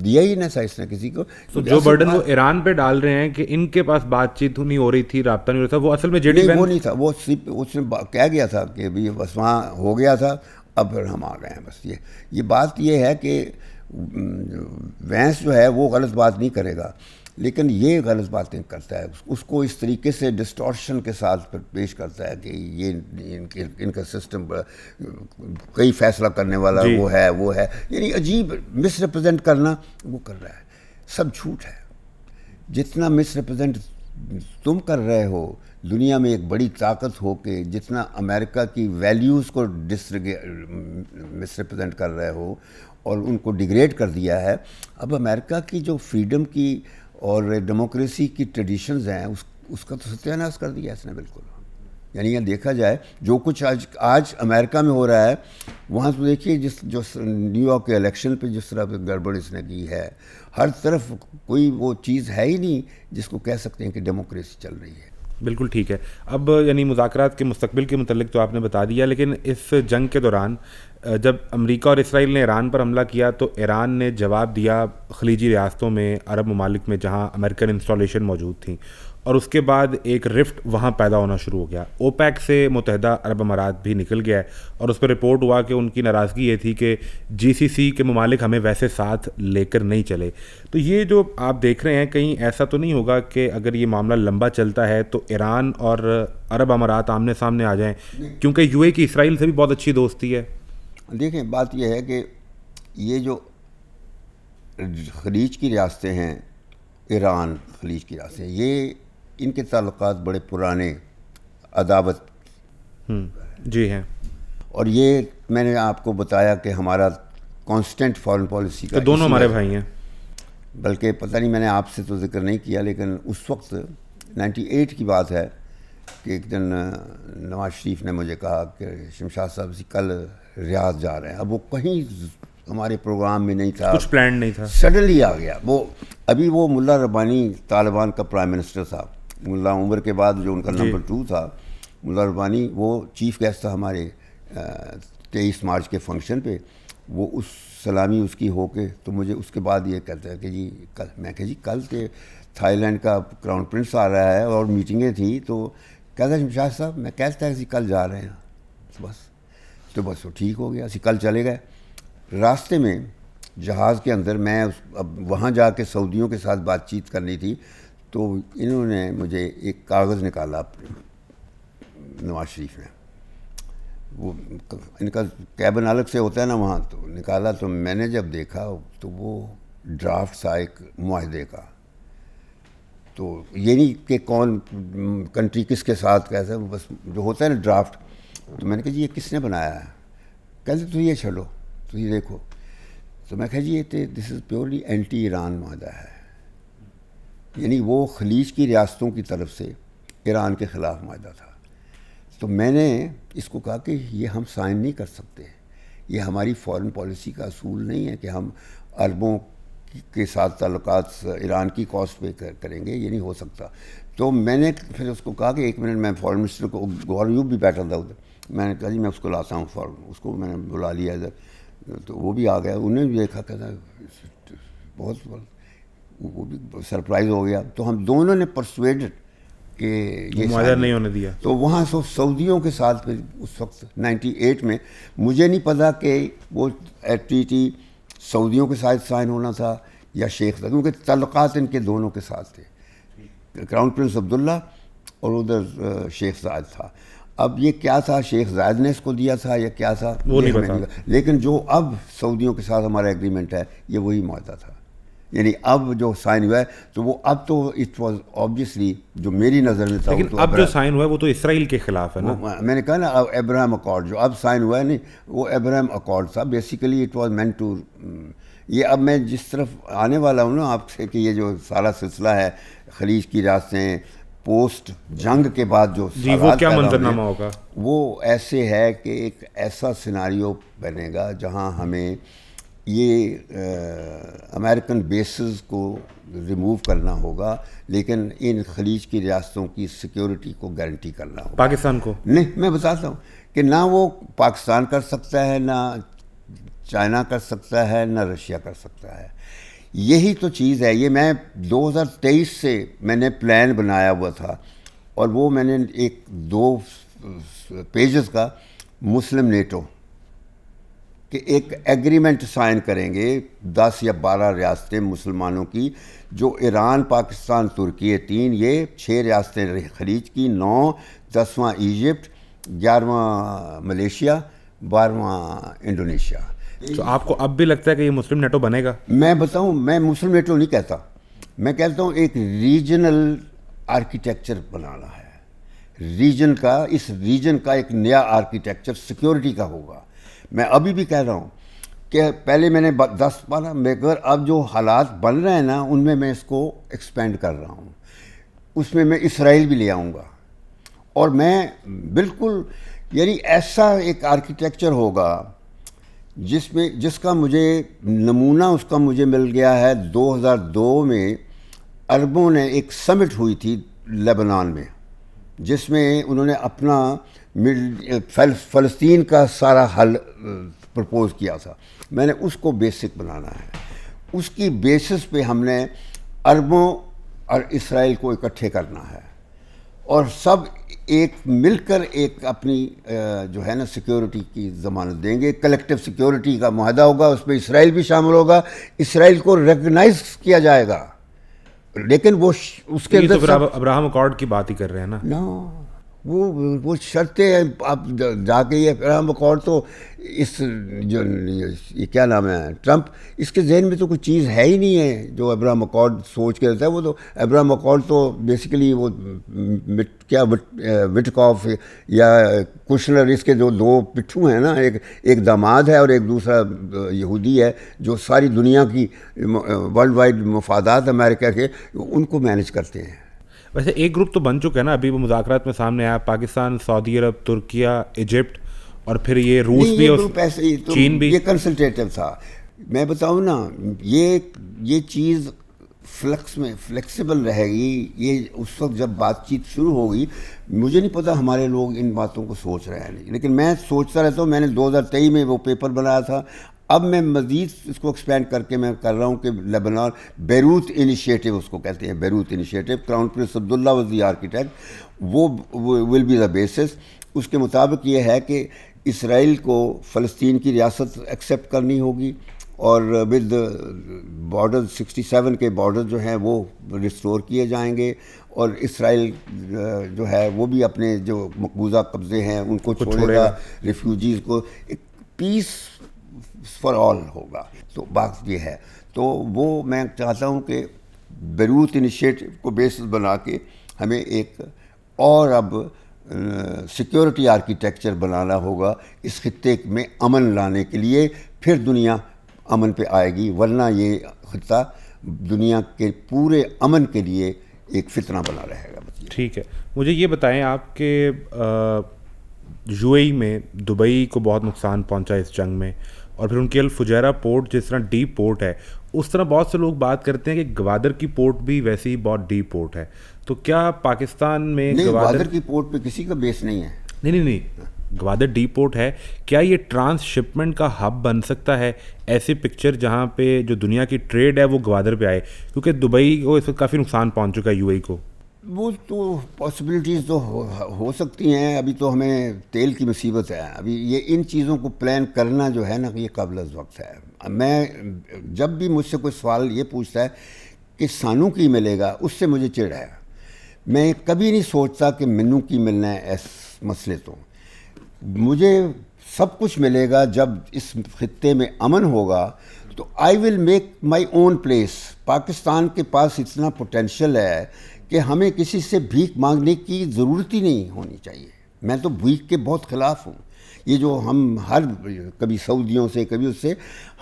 دیا ہی نہ تھا اس نے کسی کو. تو جو برڈن وہ ایران پہ ڈال رہے ہیں کہ ان کے پاس بات چیت نہیں ہو رہی تھی, رابطہ نہیں ہو رہا تھا, وہ اصل میں وہ نہیں تھا. وہ اس نے کہہ گیا تھا کہ بھی بس وہاں ہو گیا تھا, اب پھر ہم آ گئے ہیں. بس یہ بات یہ ہے کہ وینس جو ہے وہ غلط بات نہیں کرے گا, لیکن یہ غلط باتیں کرتا ہے, اس کو اس طریقے سے ڈسٹورشن کے ساتھ پیش کرتا ہے کہ یہ ان کا سسٹم کئی فیصلہ کرنے والا وہ ہے, یعنی عجیب مس ریپرزینٹ کرنا وہ کر رہا ہے. سب جھوٹ ہے. جتنا مس ریپرزینٹ تم کر رہے ہو دنیا میں ایک بڑی طاقت ہو کے, جتنا امریکہ کی ویلیوز کو مس ریپرزینٹ کر رہے ہو اور ان کو ڈیگریڈ کر دیا ہے. اب امریکہ کی جو فریڈم کی اور ڈیموکریسی کی ٹریڈیشنز ہیں اس کا تو ستیہ ناش کر دیا اس نے بالکل. یعنی یہ دیکھا جائے جو کچھ آج امریکہ میں ہو رہا ہے، وہاں تو دیکھیے جو نیو یارک کے الیکشن پہ جس طرح گڑبڑ اس نے کی ہے، ہر طرف کوئی وہ چیز ہے ہی نہیں جس کو کہہ سکتے ہیں کہ ڈیموکریسی چل رہی ہے. بالکل ٹھیک ہے. اب یعنی مذاکرات کے مستقبل کے متعلق تو آپ نے بتا دیا، لیکن اس جنگ کے دوران جب امریکہ اور اسرائیل نے ایران پر حملہ کیا تو ایران نے جواب دیا خلیجی ریاستوں میں، عرب ممالک میں جہاں امریکن انسٹالیشن موجود تھیں، اور اس کے بعد ایک رفٹ وہاں پیدا ہونا شروع ہو گیا. اوپیک سے متحدہ عرب امارات بھی نکل گیا ہے، اور اس پہ رپورٹ ہوا کہ ان کی ناراضگی یہ تھی کہ جی سی سی کے ممالک ہمیں ویسے ساتھ لے کر نہیں چلے. تو یہ جو آپ دیکھ رہے ہیں، کہیں ایسا تو نہیں ہوگا کہ اگر یہ معاملہ لمبا چلتا ہے تو ایران اور عرب امارات آمنے سامنے آ جائیں، کیونکہ یو اے کی اسرائیل سے بھی بہت اچھی دوستی ہے؟ دیکھیں، بات یہ ہے کہ یہ جو خلیج کی ریاستیں ہیں، ایران خلیج کی ریاستیں، یہ ان کے تعلقات بڑے پرانے عداوت جی ہیں، اور یہ میں نے آپ کو بتایا کہ ہمارا کانسٹنٹ فارن پالیسی کا دونوں ہمارے بھائی ہیں. بلکہ پتہ نہیں میں نے آپ سے تو ذکر نہیں کیا، لیکن اس وقت 98 کی بات ہے کہ ایک دن نواز شریف نے مجھے کہا کہ شمشاد صاحب جی کل ریاض جا رہے ہیں. اب وہ کہیں ہمارے پروگرام میں نہیں تھا، کچھ پلان نہیں تھا، سڈنلی آ گیا. ابھی وہ ملا ربانی طالبان کا پرائم منسٹر تھا، ملا عمر کے بعد جو ان کا نمبر 2 تھا ملا ربانی، وہ چیف گیسٹ تھا ہمارے 23 مارچ کے فنکشن پہ. وہ اس سلامی اس کی ہو کے تو مجھے اس کے بعد یہ کہتا ہے کہ جی کل، میں کہ جی کل کہ تھائی لینڈ کا کراؤن پرنس آ رہا ہے اور میٹنگیں تھیں، تو کہتا ہے شمشاد صاحب، میں کہتا ہے کہ کل جا رہے ہیں. بس وہ ٹھیک ہو گیا، اسی کل چلے گئے. راستے میں جہاز کے اندر میں اب وہاں جا کے سعودیوں کے ساتھ بات چیت کرنی تھی، تو انہوں نے مجھے ایک کاغذ نکالا، نواز شریف نے، وہ ان کا کیبن الگ سے ہوتا ہے نا وہاں، تو نکالا. تو میں نے جب دیکھا تو وہ ڈرافٹ تھا ایک معاہدے کا. تو یہ نہیں کہ کون کنٹری کس کے ساتھ کیسا، وہ بس جو ہوتا ہے نا ڈرافٹ. تو میں نے کہا جی یہ کس نے بنایا ہے؟ کہتے تو یہ چھوڑو، تو یہ دیکھو. تو میں کہا جی یہ دس از پیورلی اینٹی ایران معاہدہ ہے، یعنی وہ خلیج کی ریاستوں کی طرف سے ایران کے خلاف معاہدہ تھا. تو میں نے اس کو کہا کہ یہ ہم سائن نہیں کر سکتے، یہ ہماری فارن پالیسی کا اصول نہیں ہے کہ ہم عربوں کے ساتھ تعلقات ایران کی کاسٹ پہ کریں گے، یہ نہیں ہو سکتا. تو میں نے پھر اس کو کہا کہ ایک منٹ، میں فارن منسٹر کو، گور یوب بھی بیٹھا تھا ادھر، میں نے کہا جی میں اس کو لاتا ہوں اس کو میں نے بلا لیا ادھر. تو وہ بھی آ گیا، انہوں نے بھی دیکھا، کہتا بہت وہ بھی سرپرائز ہو گیا. تو ہم دونوں نے پرسویڈڈ کہ یہ معاہدہ نہیں ہونے دیا. تو وہاں سعودیوں کے ساتھ پھر اس وقت 98 میں مجھے نہیں پتا کہ وہ ٹریٹی سعودیوں کے ساتھ سائن ہونا تھا یا شیخ تھا، کیونکہ تعلقات ان کے دونوں کے ساتھ تھے، کراؤن پرنس عبداللہ اور ادھر شیخ زائد تھا. اب یہ کیا تھا، شیخ زائد نے اس کو دیا تھا یا کیا تھا وہ نہیں پتا، لیکن جو اب سعودیوں کے ساتھ ہمارا ایگریمنٹ ہے یہ وہی معاہدہ تھا. یعنی اب جو سائن ہوا ہے تو وہ اب تو اٹ واز آبویسلی جو میری نظر میں تھا، لیکن اب جو سائن ہوا ہے وہ تو اسرائیل کے خلاف ہے نا. میں نے کہا نا ابراہم اکارڈ جو اب سائن ہوا ہے، نہیں وہ ابراہم اکارڈ تھا. Basically it was meant to, یہ اب میں جس طرف آنے والا ہوں نا آپ سے کہ یہ جو سارا سلسلہ ہے خلیج کی ریاستیں پوسٹ جنگ کے بعد جو جی وہ کیا منظرنامہ ہوگا، وہ ایسے ہے کہ ایک ایسا سیناریو بنے گا جہاں ہمیں یہ امریکن بیسز کو ریموو کرنا ہوگا، لیکن ان خلیج کی ریاستوں کی سیکیورٹی کو گارنٹی کرنا ہوگا. پاکستان کو نہیں، میں بتاتا ہوں کہ نہ وہ پاکستان کر سکتا ہے، نہ چائنا کر سکتا ہے، نہ رشیا کر سکتا ہے. یہی تو چیز ہے. یہ میں 2023 سے میں نے پلان بنایا ہوا تھا، اور وہ میں نے 2 پیجز کا مسلم نیٹو کہ ایک ایگریمنٹ سائن کریں گے 10 یا 12 ریاستیں مسلمانوں کی، جو ایران، پاکستان، ترکی 3، یہ 6 ریاستیں خلیج کی، 9، 10واں ایجپٹ، 11واں ملیشیا، 12واں انڈونیشیا. تو آپ کو اب بھی لگتا ہے کہ یہ مسلم نیٹو بنے گا؟ میں بتاؤں، میں مسلم نیٹو نہیں کہتا، میں کہتا ہوں ایک ریجنل آرکیٹیکچر بنانا ہے. ریجن کا، اس ریجن کا ایک نیا آرکیٹیکچر سیکیورٹی کا ہوگا. میں ابھی بھی کہہ رہا ہوں کہ پہلے میں نے 10-12، مگر اب جو حالات بن رہے ہیں نا ان میں اس کو ایکسپینڈ کر رہا ہوں. اس میں اسرائیل بھی لے آؤں گا، اور میں بالکل یعنی ایسا ایک آرکیٹیکچر ہوگا جس کا مجھے نمونہ اس کا مجھے مل گیا ہے 2002 میں عربوں نے ایک سمٹ ہوئی تھی لیبنان میں، جس میں انہوں نے اپنا فلسطین کا سارا حل پرپوز کیا تھا. میں نے اس کو بیسک بنانا ہے، اس کی بیسس پہ ہم نے عربوں اور اسرائیل کو اکٹھے کرنا ہے، اور سب ایک مل کر ایک اپنی جو ہے نا سیکیورٹی کی ضمانت دیں گے. کلیکٹیو سیکیورٹی کا معاہدہ ہوگا، اس میں اسرائیل بھی شامل ہوگا، اسرائیل کو ریکگنائز کیا جائے گا، لیکن وہ اس کے اندر ابراہم اکارڈ کی بات ہی کر رہے ہیں نا. وہ شرطیں ہیں. آپ جا کے یہ ابراہم اکارڈ تو اس جو یہ کیا نام ہے ٹرمپ، اس کے ذہن میں تو کوئی چیز ہے ہی نہیں ہے جو ابراہم اکارڈ سوچ کے رہتا ہے. وہ تو ابراہم اکارڈ تو بیسیکلی وہ کیا وٹکاف یا کشنر، اس کے جو دو پٹھو ہیں نا، ایک داماد ہے اور ایک دوسرا یہودی ہے، جو ساری دنیا کی ورلڈ وائڈ مفادات امریکہ کے ان کو مینیج کرتے ہیں. ویسے ایک گروپ تو بن چکا ہے نا، ابھی وہ مذاکرات میں سامنے آیا، پاکستان، سعودی عرب، ترکیہ، ایجپٹ، اور پھر یہ روس بھی اور چین بھی. یہ کنسلٹیٹو تھا. میں بتاؤں نا، یہ چیز فلیکسیبل رہے گی. یہ اس وقت جب بات چیت شروع ہوگی، مجھے نہیں پتا ہمارے لوگ ان باتوں کو سوچ رہے ہیں نہیں، لیکن میں سوچتا رہتا ہوں. میں نے 2023 میں وہ پیپر بنایا تھا. اب میں مزید اس کو ایکسپینڈ کر کے میں کر رہا ہوں کہ لیبنان بیروت انیشیٹو اس کو کہتے ہیں، Beirut initiative. Crown prince Abdullah was the architect. وہ ول بی دا بیسس. اس کے مطابق یہ ہے کہ اسرائیل کو فلسطین کی ریاست ایکسیپٹ کرنی ہوگی، اور ود بارڈر 67 کے بارڈر جو ہیں وہ ریسٹور کیے جائیں گے، اور اسرائیل جو ہے وہ بھی اپنے جو مقبوضہ قبضے ہیں ان کو چھوڑے گا، ریفیوجیز کو. ایک پیس فار آل ہوگا. تو بات یہ ہے. تو وہ میں چاہتا ہوں کہ بیروت انیشیٹو کو بیسس بنا کے ہمیں ایک اور اب سیکیورٹی آرکیٹیکچر بنانا ہوگا اس خطے میں امن لانے کے لیے. پھر دنیا امن پہ آئے گی، ورنہ یہ خطہ دنیا کے پورے امن کے لیے ایک فتنہ بنا رہے گا. ٹھیک ہے، مجھے یہ بتائیں آپ کہ یو اے ای میں دبئی کو بہت نقصان پہنچا اس جنگ میں، اور پھر ان کی الفجیرہ پورٹ جس طرح ڈیپ پورٹ ہے، اس طرح بہت سے لوگ بات کرتے ہیں کہ گوادر کی پورٹ بھی ویسے ہی بہت ڈیپ پورٹ ہے. تو کیا پاکستان میں گوادر کی پورٹ پہ کسی کا بیس نہیں ہے؟ نہیں، گوادر ڈیپ پورٹ ہے. کیا یہ ٹرانس شپمنٹ کا ہب بن سکتا ہے؟ ایسی پکچر جہاں پہ جو دنیا کی ٹریڈ ہے وہ گوادر پہ آئے، کیونکہ دبئی کو اس وقت کافی نقصان پہنچ چکا ہے یو اے ای کو. وہ تو پاسبلٹیز تو ہو سکتی ہیں. ابھی تو ہمیں تیل کی مصیبت ہے. ابھی یہ ان چیزوں کو پلان کرنا جو ہے نا، یہ قابل وقت ہے. میں جب بھی مجھ سے کوئی سوال یہ پوچھتا ہے کہ سانو کی ملے گا، اس سے مجھے چڑ ہے. میں کبھی نہیں سوچتا کہ منو کی ملنا ہے. اس مسئلے تو مجھے سب کچھ ملے گا جب اس خطے میں امن ہوگا. تو I will make my own place. Pakistan کے پاس اتنا پوٹینشیل ہے کہ ہمیں کسی سے بھیک مانگنے کی ضرورت ہی نہیں ہونی چاہیے. میں تو بھیک کے بہت خلاف ہوں. یہ جو ہم کبھی سعودیوں سے کبھی اس سے،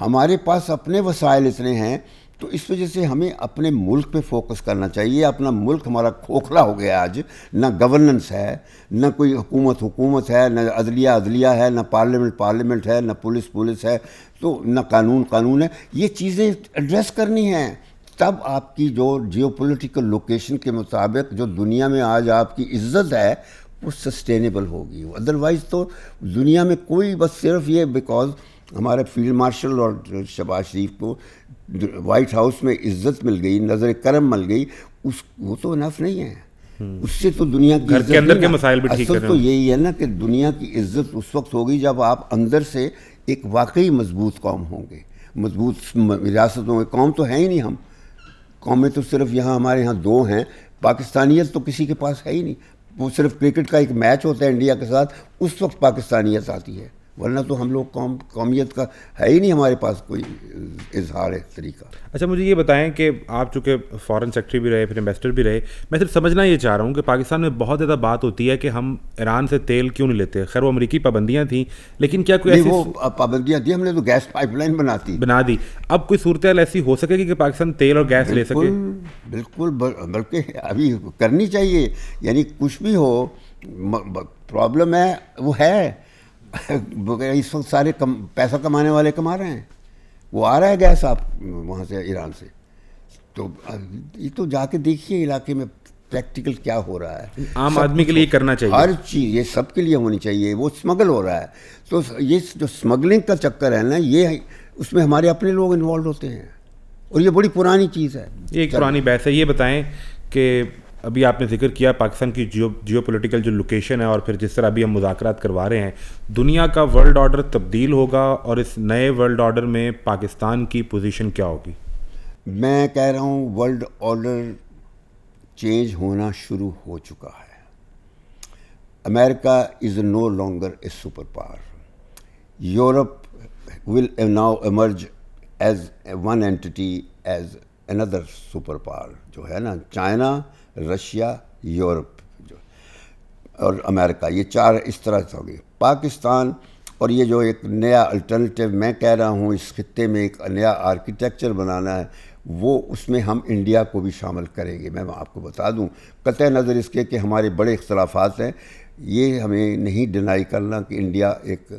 ہمارے پاس اپنے وسائل اتنے ہیں، تو اس وجہ سے ہمیں اپنے ملک پہ فوکس کرنا چاہیے. اپنا ملک ہمارا کھوکھلا ہو گیا آج. نہ گورننس ہے، نہ کوئی حکومت ہے، نہ عدلیہ ہے، نہ پارلیمنٹ ہے، نہ پولیس ہے، تو نہ قانون ہے. یہ چیزیں ایڈریس کرنی ہیں. تب آپ کی جو جیو پولیٹیکل لوکیشن کے مطابق جو دنیا میں آج آپ کی عزت ہے وہ سسٹینیبل ہوگی. ادروائز تو دنیا میں کوئی، بس صرف یہ بیکاز ہمارے فیلڈ مارشل اور شہباز شریف کو وائٹ ہاؤس میں عزت مل گئی، نظر کرم مل گئی، وہ تو انف نہیں ہے. اس سے تو دنیا کی عزت، اندر کے مسائل بھی ٹھیک اصل تو یہی ہے نا کہ دنیا کی عزت اس وقت ہوگی جب آپ اندر سے ایک واقعی مضبوط قوم ہوں گے. مضبوط ریاستوں کے قوم تو ہیں ہی نہیں. ہم قومیں تو صرف ہمارے یہاں دو ہیں. پاکستانیت تو کسی کے پاس ہے ہی نہیں. وہ صرف کرکٹ کا ایک میچ ہوتا ہے انڈیا کے ساتھ، اس وقت پاکستانیت آتی ہے، ورنہ تو ہم لوگ قومیت کا ہے ہی نہیں ہمارے پاس کوئی اظہار طریقہ. اچھا، مجھے یہ بتائیں کہ آپ چونکہ فارن سیکرٹری بھی رہے، پھر انویسٹر بھی رہے، میں صرف سمجھنا یہ چاہ رہا ہوں کہ پاکستان میں بہت زیادہ بات ہوتی ہے کہ ہم ایران سے تیل کیوں نہیں لیتے. خیر وہ امریکی پابندیاں تھیں، لیکن کیا کوئی ایسی وہ پابندیاں تھیں؟ ہم نے تو گیس پائپ لائن بنا دی. اب کوئی صورتحال ایسی ہو سکے گی کہ پاکستان تیل اور گیس لے سکے؟ بالکل، بلکہ ابھی کرنی چاہیے. یعنی کچھ بھی ہو، پرابلم ہے وہ ہے اس وقت سارے پیسہ کمانے والے کما رہے ہیں. وہ آ رہا ہے گیس آپ وہاں سے ایران سے, تو یہ تو جا کے دیکھیے علاقے میں پریکٹیکل کیا ہو رہا ہے. عام آدمی کے لیے کرنا چاہیے, ہر چیز یہ سب کے لیے ہونی چاہیے. وہ اسمگل ہو رہا ہے, تو یہ جو اسمگلنگ کا چکر ہے نا, یہ اس میں ہمارے اپنے لوگ انوالو ہوتے ہیں, اور یہ بڑی پرانی چیز ہے. یہ ایک پرانی بحث ہے. یہ بتائیں کہ ابھی آپ نے ذکر کیا پاکستان کی جیو پولیٹیکل جو لوکیشن ہے, اور پھر جس طرح ابھی ہم مذاکرات کروا رہے ہیں, دنیا کا ورلڈ آرڈر تبدیل ہوگا, اور اس نئے ورلڈ آرڈر میں پاکستان کی پوزیشن کیا ہوگی؟ میں کہہ رہا ہوں ورلڈ آرڈر چینج ہونا شروع ہو چکا ہے. America is no longer a super power. Europe will now emerge as one entity as another super power, جو ہے نا چائنا, رشیا, یورپ اور امریکہ, یہ چار اس طرح سے ہوگی. پاکستان اور یہ جو ایک نیا الٹرنیٹیو میں کہہ رہا ہوں اس خطے میں ایک نیا آرکیٹیکچر بنانا ہے, وہ اس میں ہم انڈیا کو بھی شامل کریں گے. میں آپ کو بتا دوں, قطع نظر اس کے کہ ہمارے بڑے اختلافات ہیں, یہ ہمیں نہیں ڈینائی کرنا کہ انڈیا ایک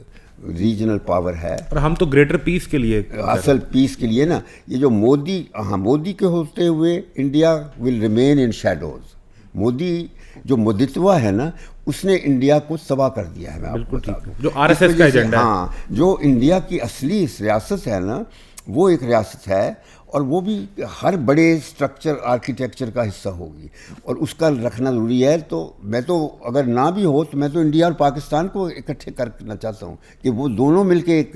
ریجنل پاور ہے, اور ہم تو گریٹر پیس کے لیے, اصل پیس کے لیے نا. یہ جو مودی کے ہوتے ہوئے India will remain in shadows. Modi جو مودتوا ہے نا, اس نے انڈیا کو تباہ کر دیا ہے. میں آپ کو بتا دوں جو آر ایس ایس کا ایجنڈا ہے. ہاں, جو انڈیا کی اصلی ریاست ہے نا, وہ ایک ریاست ہے, اور وہ بھی ہر بڑے اسٹرکچر آرکیٹیکچر کا حصہ ہوگی, اور اس کا رکھنا ضروری ہے. تو میں تو اگر نہ بھی ہو تو میں تو انڈیا اور پاکستان کو اکٹھے کرنا چاہتا ہوں کہ وہ دونوں مل کے ایک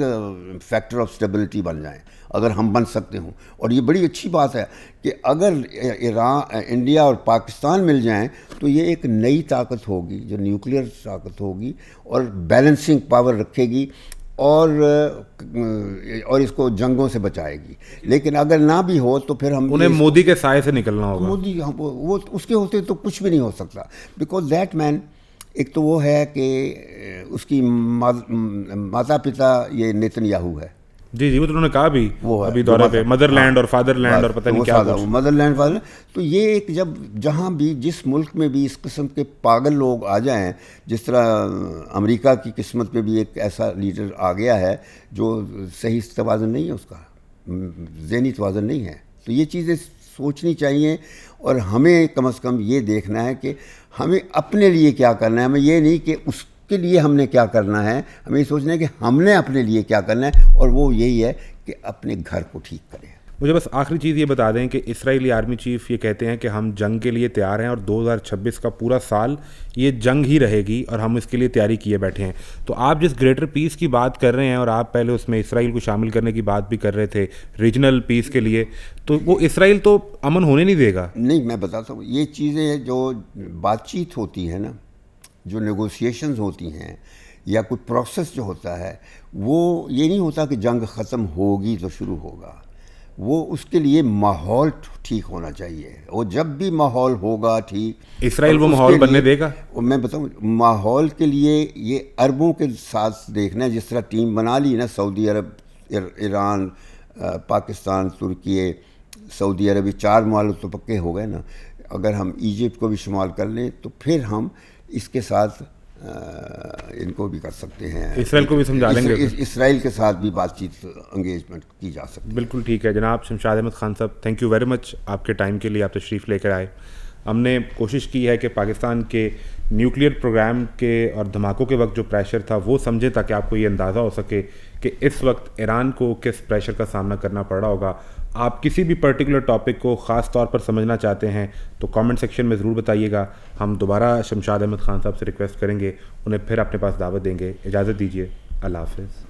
فیکٹر آف اسٹیبلٹی بن جائیں, اگر ہم بن سکتے ہوں. اور یہ بڑی اچھی بات ہے کہ اگر انڈیا اور پاکستان مل جائیں تو یہ ایک نئی طاقت ہوگی جو نیوکلیئر طاقت ہوگی, اور بیلنسنگ پاور رکھے گی, اور اس کو جنگوں سے بچائے گی. لیکن اگر نہ بھی ہو تو پھر ہم انہیں مودی کے سائے سے نکلنا ہوگا. مودی وہ اس کے ہوتے تو کچھ بھی نہیں ہو سکتا, بیکاز دیٹ مین, ایک تو وہ ہے کہ اس کی ماتا پتا یہ نیتن یاہو ہے. جی وہ تو انہوں نے کہا بھی وہ ابھی دورے پہ, مدر لینڈ اور فادر لینڈ اور پتہ نہیں کیا, مدر لینڈ فادر. تو یہ ایک جہاں بھی جس ملک میں بھی اس قسم کے پاگل لوگ آ جائیں, جس طرح امریکہ کی قسمت میں بھی ایک ایسا لیڈر آ گیا ہے جو صحیح توازن نہیں ہے, اس کا ذہنی توازن نہیں ہے. تو یہ چیزیں سوچنی چاہیے, اور ہمیں کم از کم یہ دیکھنا ہے کہ ہمیں اپنے لیے کیا کرنا ہے. ہمیں یہ نہیں کہ اس کے لیے ہم نے کیا کرنا ہے, ہمیں یہ سوچنا ہے کہ ہم نے اپنے لیے کیا کرنا ہے, اور وہ یہی ہے کہ اپنے گھر کو ٹھیک کریں. مجھے بس آخری چیز یہ بتا دیں کہ اسرائیلی آرمی چیف یہ کہتے ہیں کہ ہم جنگ کے لیے تیار ہیں, اور 2026 کا پورا سال یہ جنگ ہی رہے گی, اور ہم اس کے لیے تیاری کیے بیٹھے ہیں. تو آپ جس گریٹر پیس کی بات کر رہے ہیں, اور آپ پہلے اس میں اسرائیل کو شامل کرنے کی بات بھی کر رہے تھے ریجنل پیس کے لیے, تو وہ اسرائیل تو امن ہونے نہیں دے گا. نہیں, میں بتاتا ہوں, یہ چیزیں جو بات چیت ہوتی ہے نا, جو نیگوسیشنز ہوتی ہیں, یا کوئی پروسیس جو ہوتا ہے, وہ یہ نہیں ہوتا کہ جنگ ختم ہوگی تو شروع ہوگا. وہ اس کے لیے ماحول ٹھیک ہونا چاہیے. وہ جب بھی ماحول ہوگا ٹھیک, اسرائیل وہ ماحول بننے دے گا. میں بتاؤں, ماحول کے لیے یہ عربوں کے ساتھ دیکھنا ہے. جس طرح ٹیم بنا لی نا, سعودی عرب, ایران, پاکستان, ترکی, سعودی عرب, یہ 4 ممالک تو پکے ہو گئے نا. اگر ہم ایجپٹ کو بھی شمال کر لیں تو پھر ہم اس کے ساتھ ان کو بھی کر سکتے ہیں, اسرائیل کو بھی سمجھا لیں گے, اسرائیل کے ساتھ بھی بات چیت انگیجمنٹ کی جا سکتی ہے. بالکل ٹھیک ہے جناب. شمشاد احمد خان صاحب, تھینک یو ویری مچ آپ کے ٹائم کے لیے, آپ تشریف لے کر آئے. ہم نے کوشش کی ہے کہ پاکستان کے نیوکلیئر پروگرام کے اور دھماکوں کے وقت جو پریشر تھا وہ سمجھیں, تاکہ آپ کو یہ اندازہ ہو سکے کہ اس وقت ایران کو کس پریشر کا سامنا کرنا پڑ رہا ہوگا. آپ کسی بھی پرٹیکولر ٹاپک کو خاص طور پر سمجھنا چاہتے ہیں تو کامنٹ سیکشن میں ضرور بتائیے گا. ہم دوبارہ شمشاد احمد خان صاحب سے ریکویسٹ کریں گے, انہیں پھر اپنے پاس دعوت دیں گے. اجازت دیجیے, اللہ حافظ.